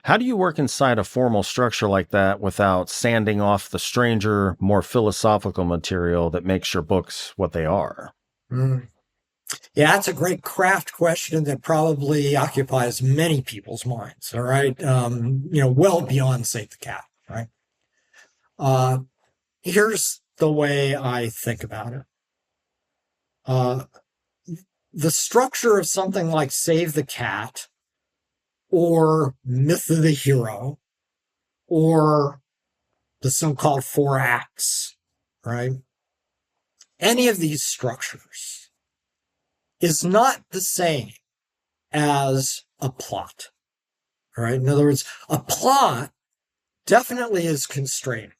How do you work inside a formal structure like that without sanding off the stranger, more philosophical material that makes your books what they are? Yeah, that's a great craft question that probably occupies many people's minds. All right. Well beyond save the cat. Right. Here's the way I think about it. The structure of something like Save the Cat or Myth of the Hero or the so-called 4 acts, right? Any of these structures is not the same as a plot, right? In other words, a plot definitely is constrained.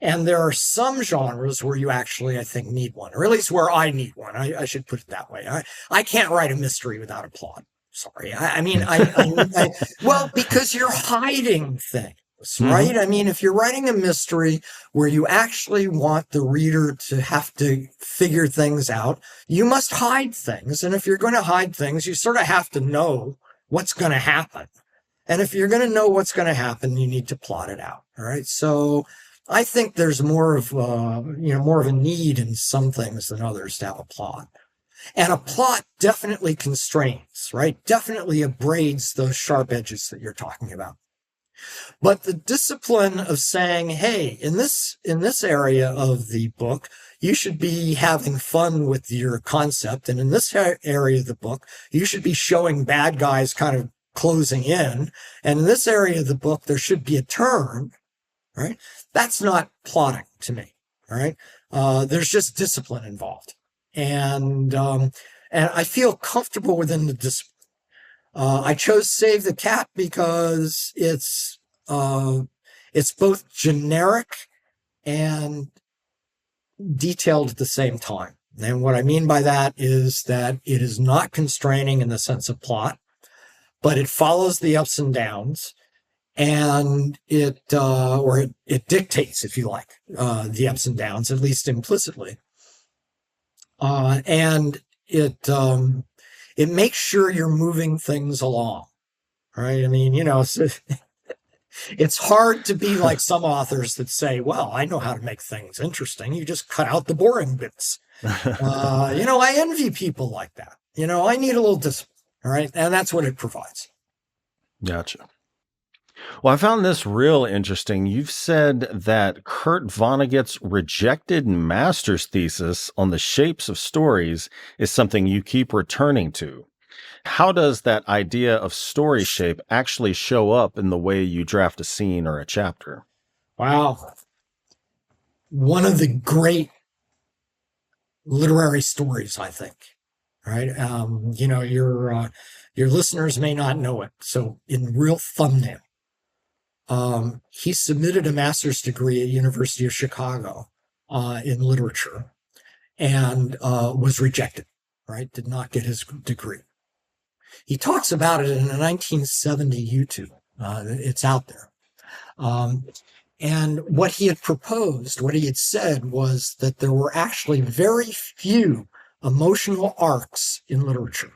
And there are some genres where you actually, I think, need one, or at least where I need one. I should put it that way. I can't write a mystery without a plot. Sorry. Well, because you're hiding things, right? I mean, if you're writing a mystery where you actually want the reader to have to figure things out, you must hide things. And if you're going to hide things, you sort of have to know what's going to happen. And if you're going to know what's going to happen, you need to plot it out. All right. So I think there's more of a need in some things than others to have a plot. And a plot definitely constrains, right? Definitely abrades those sharp edges that you're talking about. But the discipline of saying, hey, in this area of the book, you should be having fun with your concept. And in this area of the book, you should be showing bad guys kind of closing in. And in this area of the book, there should be a turn, right? That's not plotting to me, all right? There's just discipline involved. And I feel comfortable within the discipline. I chose Save the Cat because it's both generic and detailed at the same time. And what I mean by that is that it is not constraining in the sense of plot, but it follows the ups and downs, and it dictates, if you like, the ups and downs, at least implicitly. And it makes sure you're moving things along, right? I mean, it's hard to be like some authors that say, well, I know how to make things interesting. You just cut out the boring bits. I envy people like that. I need a little discipline, all right? And that's what it provides. Gotcha. Well, I found this real interesting. You've said that Kurt Vonnegut's rejected master's thesis on the shapes of stories is something you keep returning to. How does that idea of story shape actually show up in the way you draft a scene or a chapter? Wow. One of the great literary stories, I think, right? Your listeners may not know it. So in real thumbnail, he submitted a master's degree at University of Chicago in literature and was rejected, right? Did not get his degree. He talks about it in a 1970 YouTube. It's out there. And what he had proposed, what he had said was that there were actually very few emotional arcs in literature,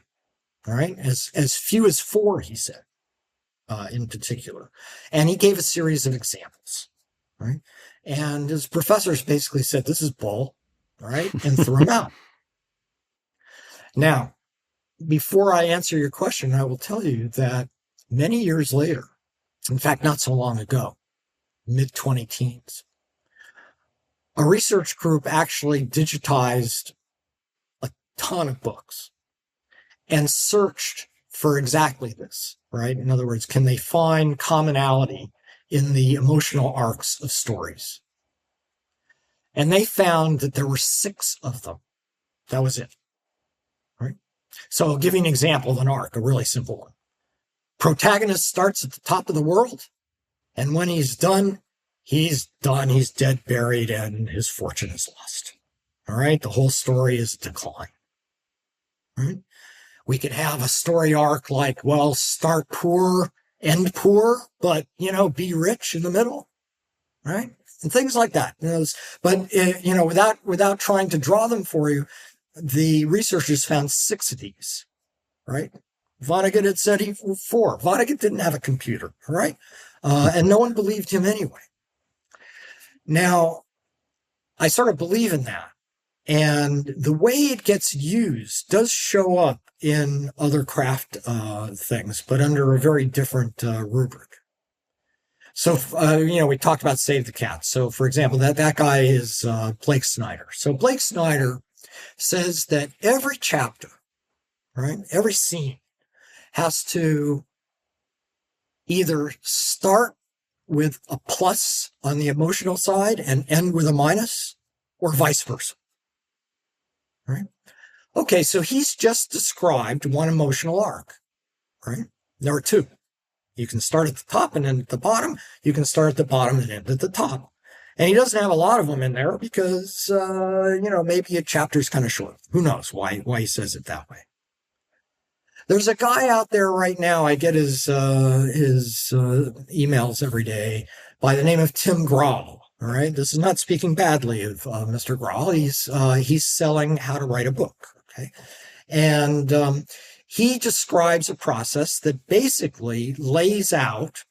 all right? As few as 4, he said. In particular. And he gave a series of examples, right? And his professors basically said, this is bull, all right? And threw him out. Now, before I answer your question, I will tell you that many years later, in fact, not so long ago, mid-20 teens, a research group actually digitized a ton of books and searched for exactly this, right? In other words, can they find commonality in the emotional arcs of stories? And they found that there were 6 of them. That was it, right? So I'll give you an example of an arc, a really simple one. Protagonist starts at the top of the world, and when he's done, he's dead, buried, and his fortune is lost. All right? The whole story is a decline, right? We could have a story arc like, well, start poor, end poor, but, be rich in the middle, right? And things like that. But, without trying to draw them for you, the researchers found 6 of these, right? Vonnegut had said 4. Vonnegut didn't have a computer, right? And no one believed him anyway. Now, I sort of believe in that. And the way it gets used does show up in other craft things, but under a very different rubric. So, we talked about Save the Cat. So, for example, that guy is Blake Snyder. So Blake Snyder says that every chapter, right, every scene has to either start with a plus on the emotional side and end with a minus, or vice versa. Right? Okay, so he's just described one emotional arc, right? There are 2. You can start at the top and end at the bottom. You can start at the bottom and end at the top. And he doesn't have a lot of them in there because, maybe a chapter's kind of short. Who knows why he says it that way. There's a guy out there right now, I get his emails every day, by the name of Tim Grahl. All right. This is not speaking badly of Mr. Grahl. He's selling how to write a book. Okay. And he describes a process that basically lays out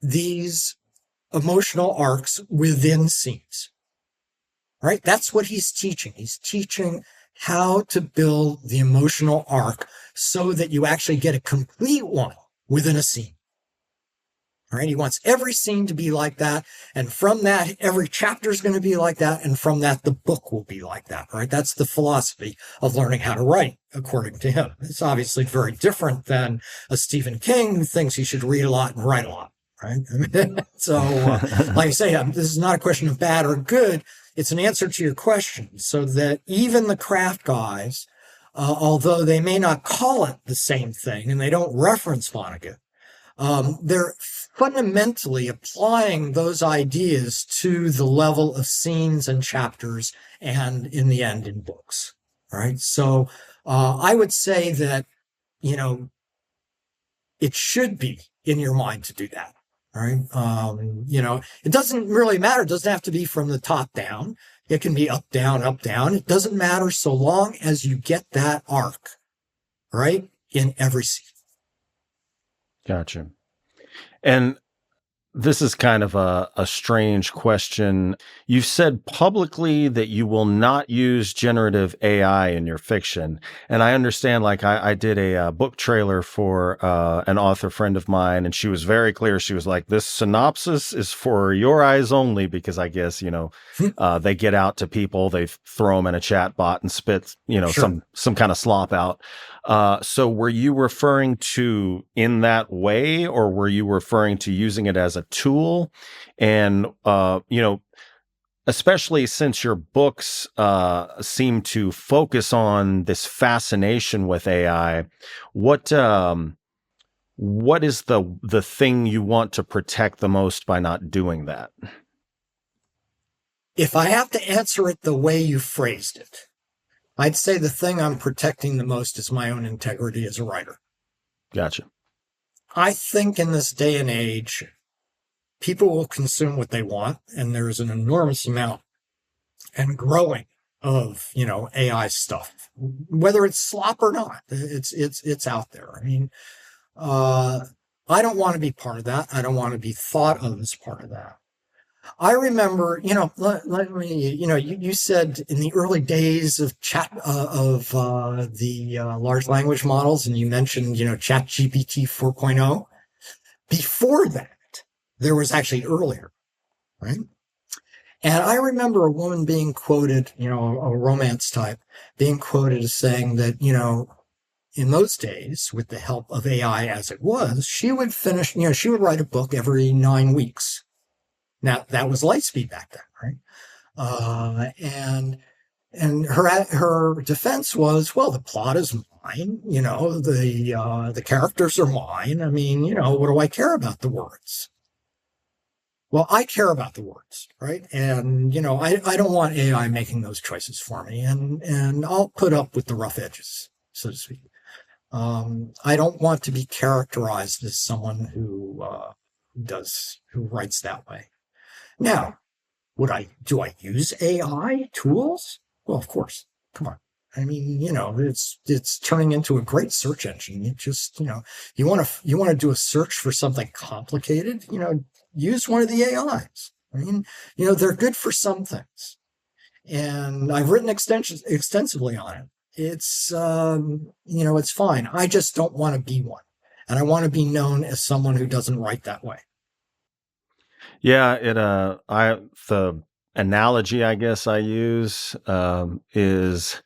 these emotional arcs within scenes. Right? That's what he's teaching. He's teaching how to build the emotional arc so that you actually get a complete one within a scene. All right? He wants every scene to be like that. And from that, every chapter is going to be like that. And from that, the book will be like that. Right? That's the philosophy of learning how to write, according to him. It's obviously very different than a Stephen King who thinks he should read a lot and write a lot. Right? So, like I say, this is not a question of bad or good. It's an answer to your question, so that even the craft guys, although they may not call it the same thing and they don't reference Vonnegut, they're fundamentally applying those ideas to the level of scenes and chapters and in the end in books. Right. So I would say that, it should be in your mind to do that. Right. It doesn't really matter. It doesn't have to be from the top down. It can be up, down, up, down. It doesn't matter so long as you get that arc, right, in every scene. Gotcha. And this is kind of a strange question. You've said publicly that you will not use generative AI in your fiction. And I understand, like, I did a book trailer for an author friend of mine, and she was very clear. She was like, this synopsis is for your eyes only, because I guess, they get out to people, they throw them in a chat bot and spit, Sure. some kind of slop out. So were you referring to in that way, or were you referring to using it as a tool? And, especially since your books, seem to focus on this fascination with AI, what is the thing you want to protect the most by not doing that? If I have to answer it the way you phrased it, I'd say the thing I'm protecting the most is my own integrity as a writer. Gotcha. I think in this day and age, people will consume what they want, and there's an enormous amount and growing of, AI stuff, whether it's slop or not. It's out there. I mean, I don't want to be part of that. I don't want to be thought of as part of that. I remember, let me, you said in the early days of the large language models, and you mentioned, Chat GPT 4.0. Before that, there was actually earlier, right? And I remember a woman being quoted, a romance type, being quoted as saying that, in those days, with the help of AI as it was, she would finish, she would write a book every 9 weeks. Now, that was light speed back then, right? And her defense was, well, the plot is mine, the characters are mine. I mean, what do I care about the words? Well, I care about the words, right? And, I don't want AI making those choices for me, and I'll put up with the rough edges, so to speak. I don't want to be characterized as someone who writes that way. Now, do I use AI tools? Well, of course. Come on. I mean, it's turning into a great search engine. You just, you want to do a search for something complicated, use one of the AIs. I mean, they're good for some things. And I've written extensively on it. It's, it's fine. I just don't want to be one. And I want to be known as someone who doesn't write that way. Yeah, the analogy I guess I use is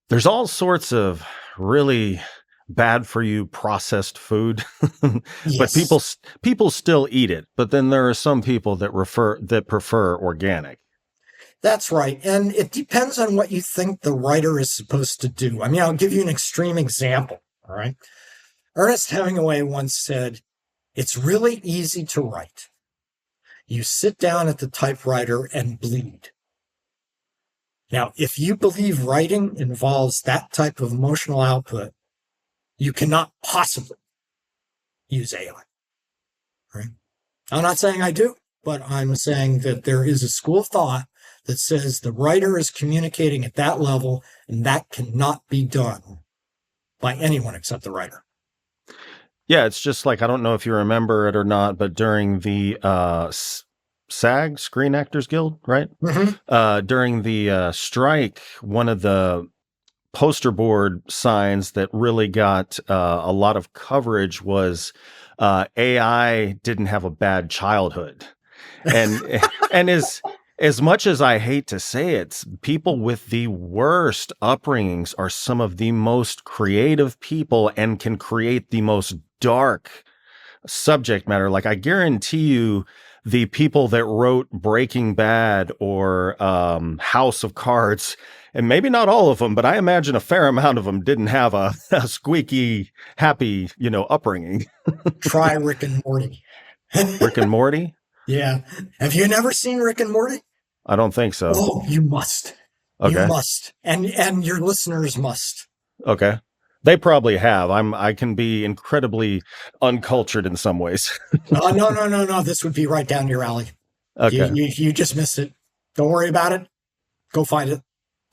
there's all sorts of really bad for you processed food, but Yes. people still eat it. But then there are some people that prefer organic. That's right. And it depends on what you think the writer is supposed to do. I mean, I'll give you an extreme example. All right. Ernest Hemingway once said, "It's really easy to write. You sit down at the typewriter and bleed." Now, if you believe writing involves that type of emotional output, you cannot possibly use AI. Right? I'm not saying I do, but I'm saying that there is a school of thought that says the writer is communicating at that level, and that cannot be done by anyone except the writer. Yeah, it's just like, I don't know if you remember it or not, but during the SAG, Screen Actors Guild, right? Mm-hmm. During the strike, one of the poster board signs that really got a lot of coverage was AI didn't have a bad childhood. And as much as I hate to say it, people with the worst upbringings are some of the most creative people and can create the most dark subject matter. Like, I guarantee you, the people that wrote Breaking Bad or House of Cards, and maybe not all of them, but I imagine a fair amount of them didn't have a squeaky, happy, upbringing. Try Rick and Morty. Rick and Morty? Yeah. Have you never seen Rick and Morty? I don't think so. Oh, you must. Okay. You must. And your listeners must. Okay. They probably have. I can be incredibly uncultured in some ways. No. This would be right down your alley. Okay. You just missed it. Don't worry about it. Go find it.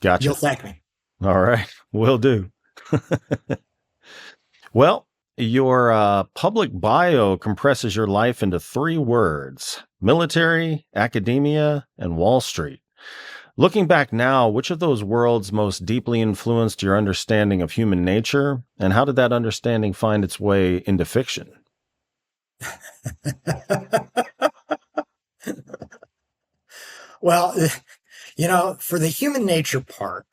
Gotcha. You'll thank me. All right. Will do. Well, your public bio compresses your life into 3 words: military, academia, and Wall Street. Looking back now, which of those worlds most deeply influenced your understanding of human nature, and how did that understanding find its way into fiction? Well, for the human nature part,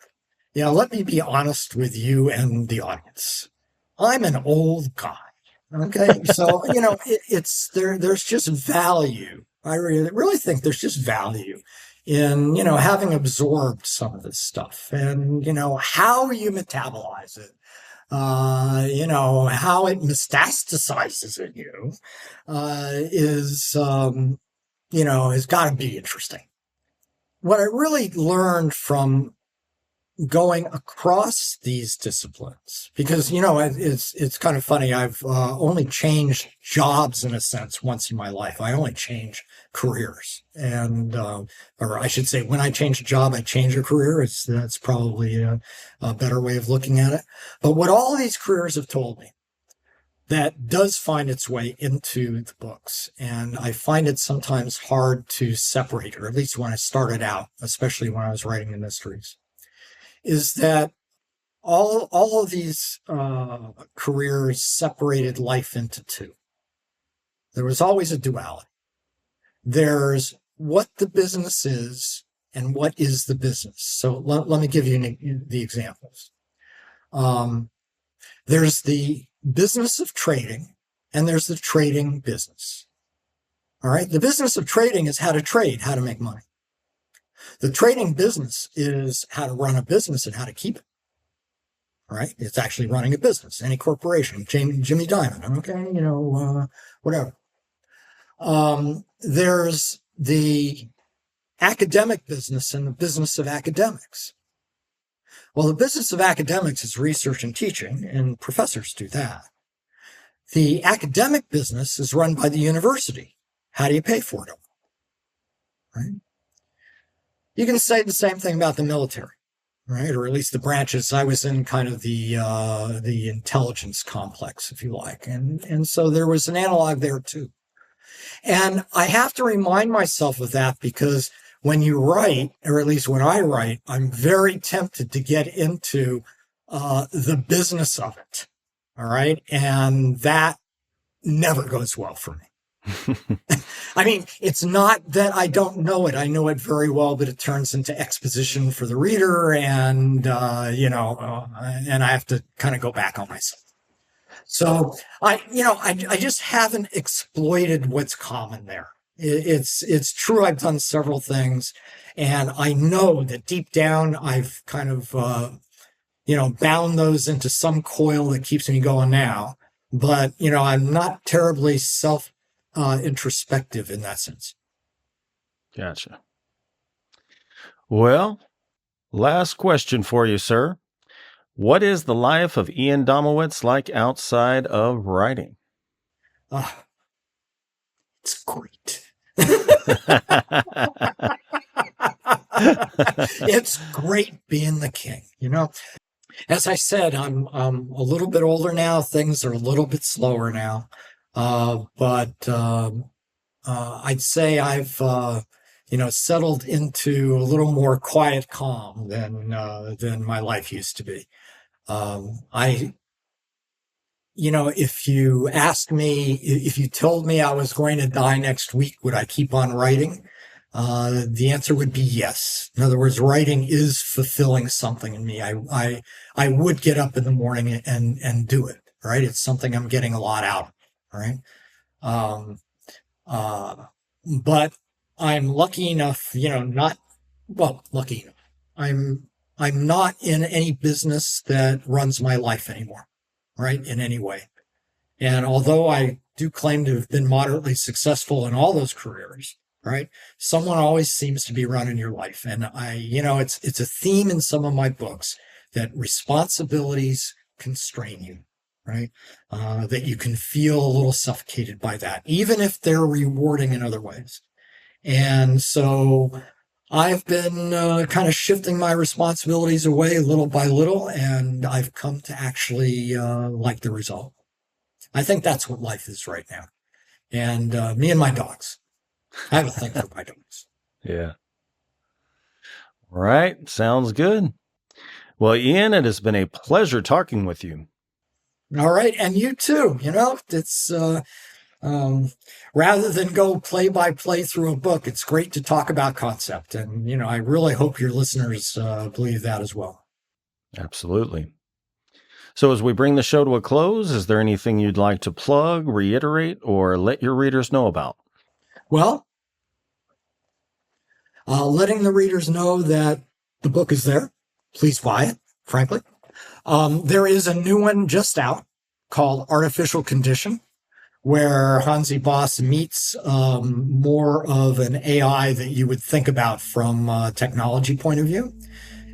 let me be honest with you and the audience. I'm an old guy. Okay. So, there's just value. I really think there's just value in, having absorbed some of this stuff and, how you metabolize it, how it metastasizes in you, has got to be interesting. What I really learned from going across these disciplines, because, it's kind of funny. I've only changed jobs in a sense once in my life. I only change careers. And, or I should say, when I change a job, I change a career. That's probably a better way of looking at it. But what all these careers have told me that does find its way into the books. And I find it sometimes hard to separate, or at least when I started out, especially when I was writing the mysteries, is that all of these careers separated life into 2. There was always a duality. There's what the business is and what is the business. So let me give you the examples. There's the business of trading, and there's the trading business. All right. The business of trading is how to trade, how to make money. The trading business is how to run a business and how to keep it. All right. It's actually running a business, any corporation, Jimmy Diamond. Okay. Whatever. There's the academic business and the business of academics. Well, the business of academics is research and teaching, and professors do that. The academic business is run by the university. How do you pay for it all? Right? You can say the same thing about the military, right? Or at least the branches. I was in kind of the intelligence complex, if you like. And so there was an analog there too. And I have to remind myself of that because when you write, or at least when I write, I'm very tempted to get into the business of it. All right. And that never goes well for me. I mean, it's not that I don't know it. I know it very well, but it turns into exposition for the reader and I have to kind of go back on myself. So I just haven't exploited what's common there. It's true. I've done several things and I know that deep down I've kind of, bound those into some coil that keeps me going now, but, I'm not terribly introspective in that sense. Gotcha. Well, last question for you, sir. What is the life of Ian Domowitz like outside of writing? It's great. It's great being the king, As I said, I'm a little bit older now. Things are a little bit slower now. But I'd say I've settled into a little more quiet calm than my life used to be. I if you asked me, if you told me I was going to die next week, would I keep on writing? The answer would be yes. In other words, writing is fulfilling something in me. I would get up in the morning and do it, right? It's something I'm getting a lot out of, right? Um, but I'm lucky enough, lucky enough. I'm not in any business that runs my life anymore, right? In any way. And although I do claim to have been moderately successful in all those careers, right? Someone always seems to be running your life. And it's a theme in some of my books that responsibilities constrain you, right? That you can feel a little suffocated by that, even if they're rewarding in other ways. And so I've been kind of shifting my responsibilities away little by little, and I've come to actually like the result. I think that's what life is right now. And me and my dogs. I have a thing for my dogs. Yeah. All right. Sounds good. Well, Ian, it has been a pleasure talking with you. All right. And you too. It's rather than go play by play through a book, it's great to talk about concept. And, I really hope your listeners believe that as well. Absolutely. So as we bring the show to a close, is there anything you'd like to plug, reiterate, or let your readers know about? Well, letting the readers know that the book is there. Please buy it, frankly. There is a new one just out called Artificial Condition, where Hanzi Boss meets more of an AI that you would think about from a technology point of view.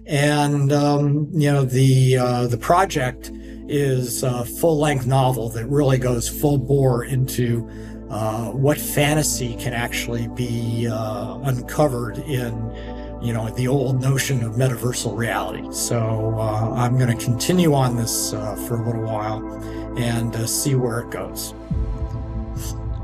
And, the project is a full-length novel that really goes full bore into what fantasy can actually be uncovered in, the old notion of metaversal reality. So I'm going to continue on this for a little while and see where it goes.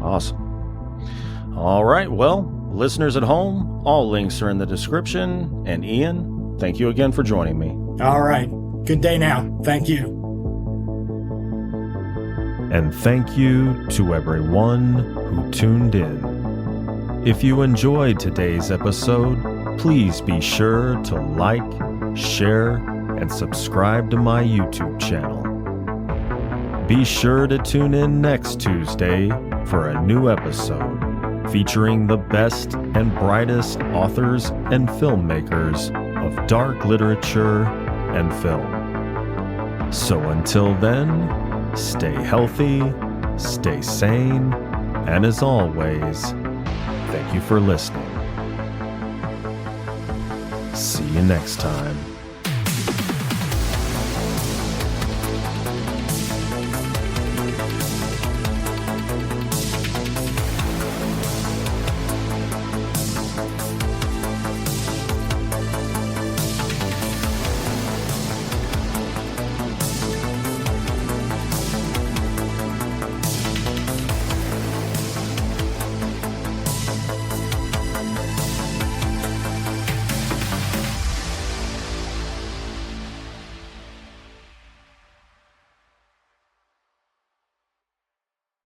Awesome. All right. Well, listeners at home, all links are in the description. And Ian, thank you again for joining me. All right. Good day now. Thank you. And thank you to everyone who tuned in. If you enjoyed today's episode, please be sure to like, share, and subscribe to my YouTube channel. Be sure to tune in next Tuesday for a new episode featuring the best and brightest authors and filmmakers of dark literature and film. So until then, stay healthy, stay sane, and as always, thank you for listening. See you next time.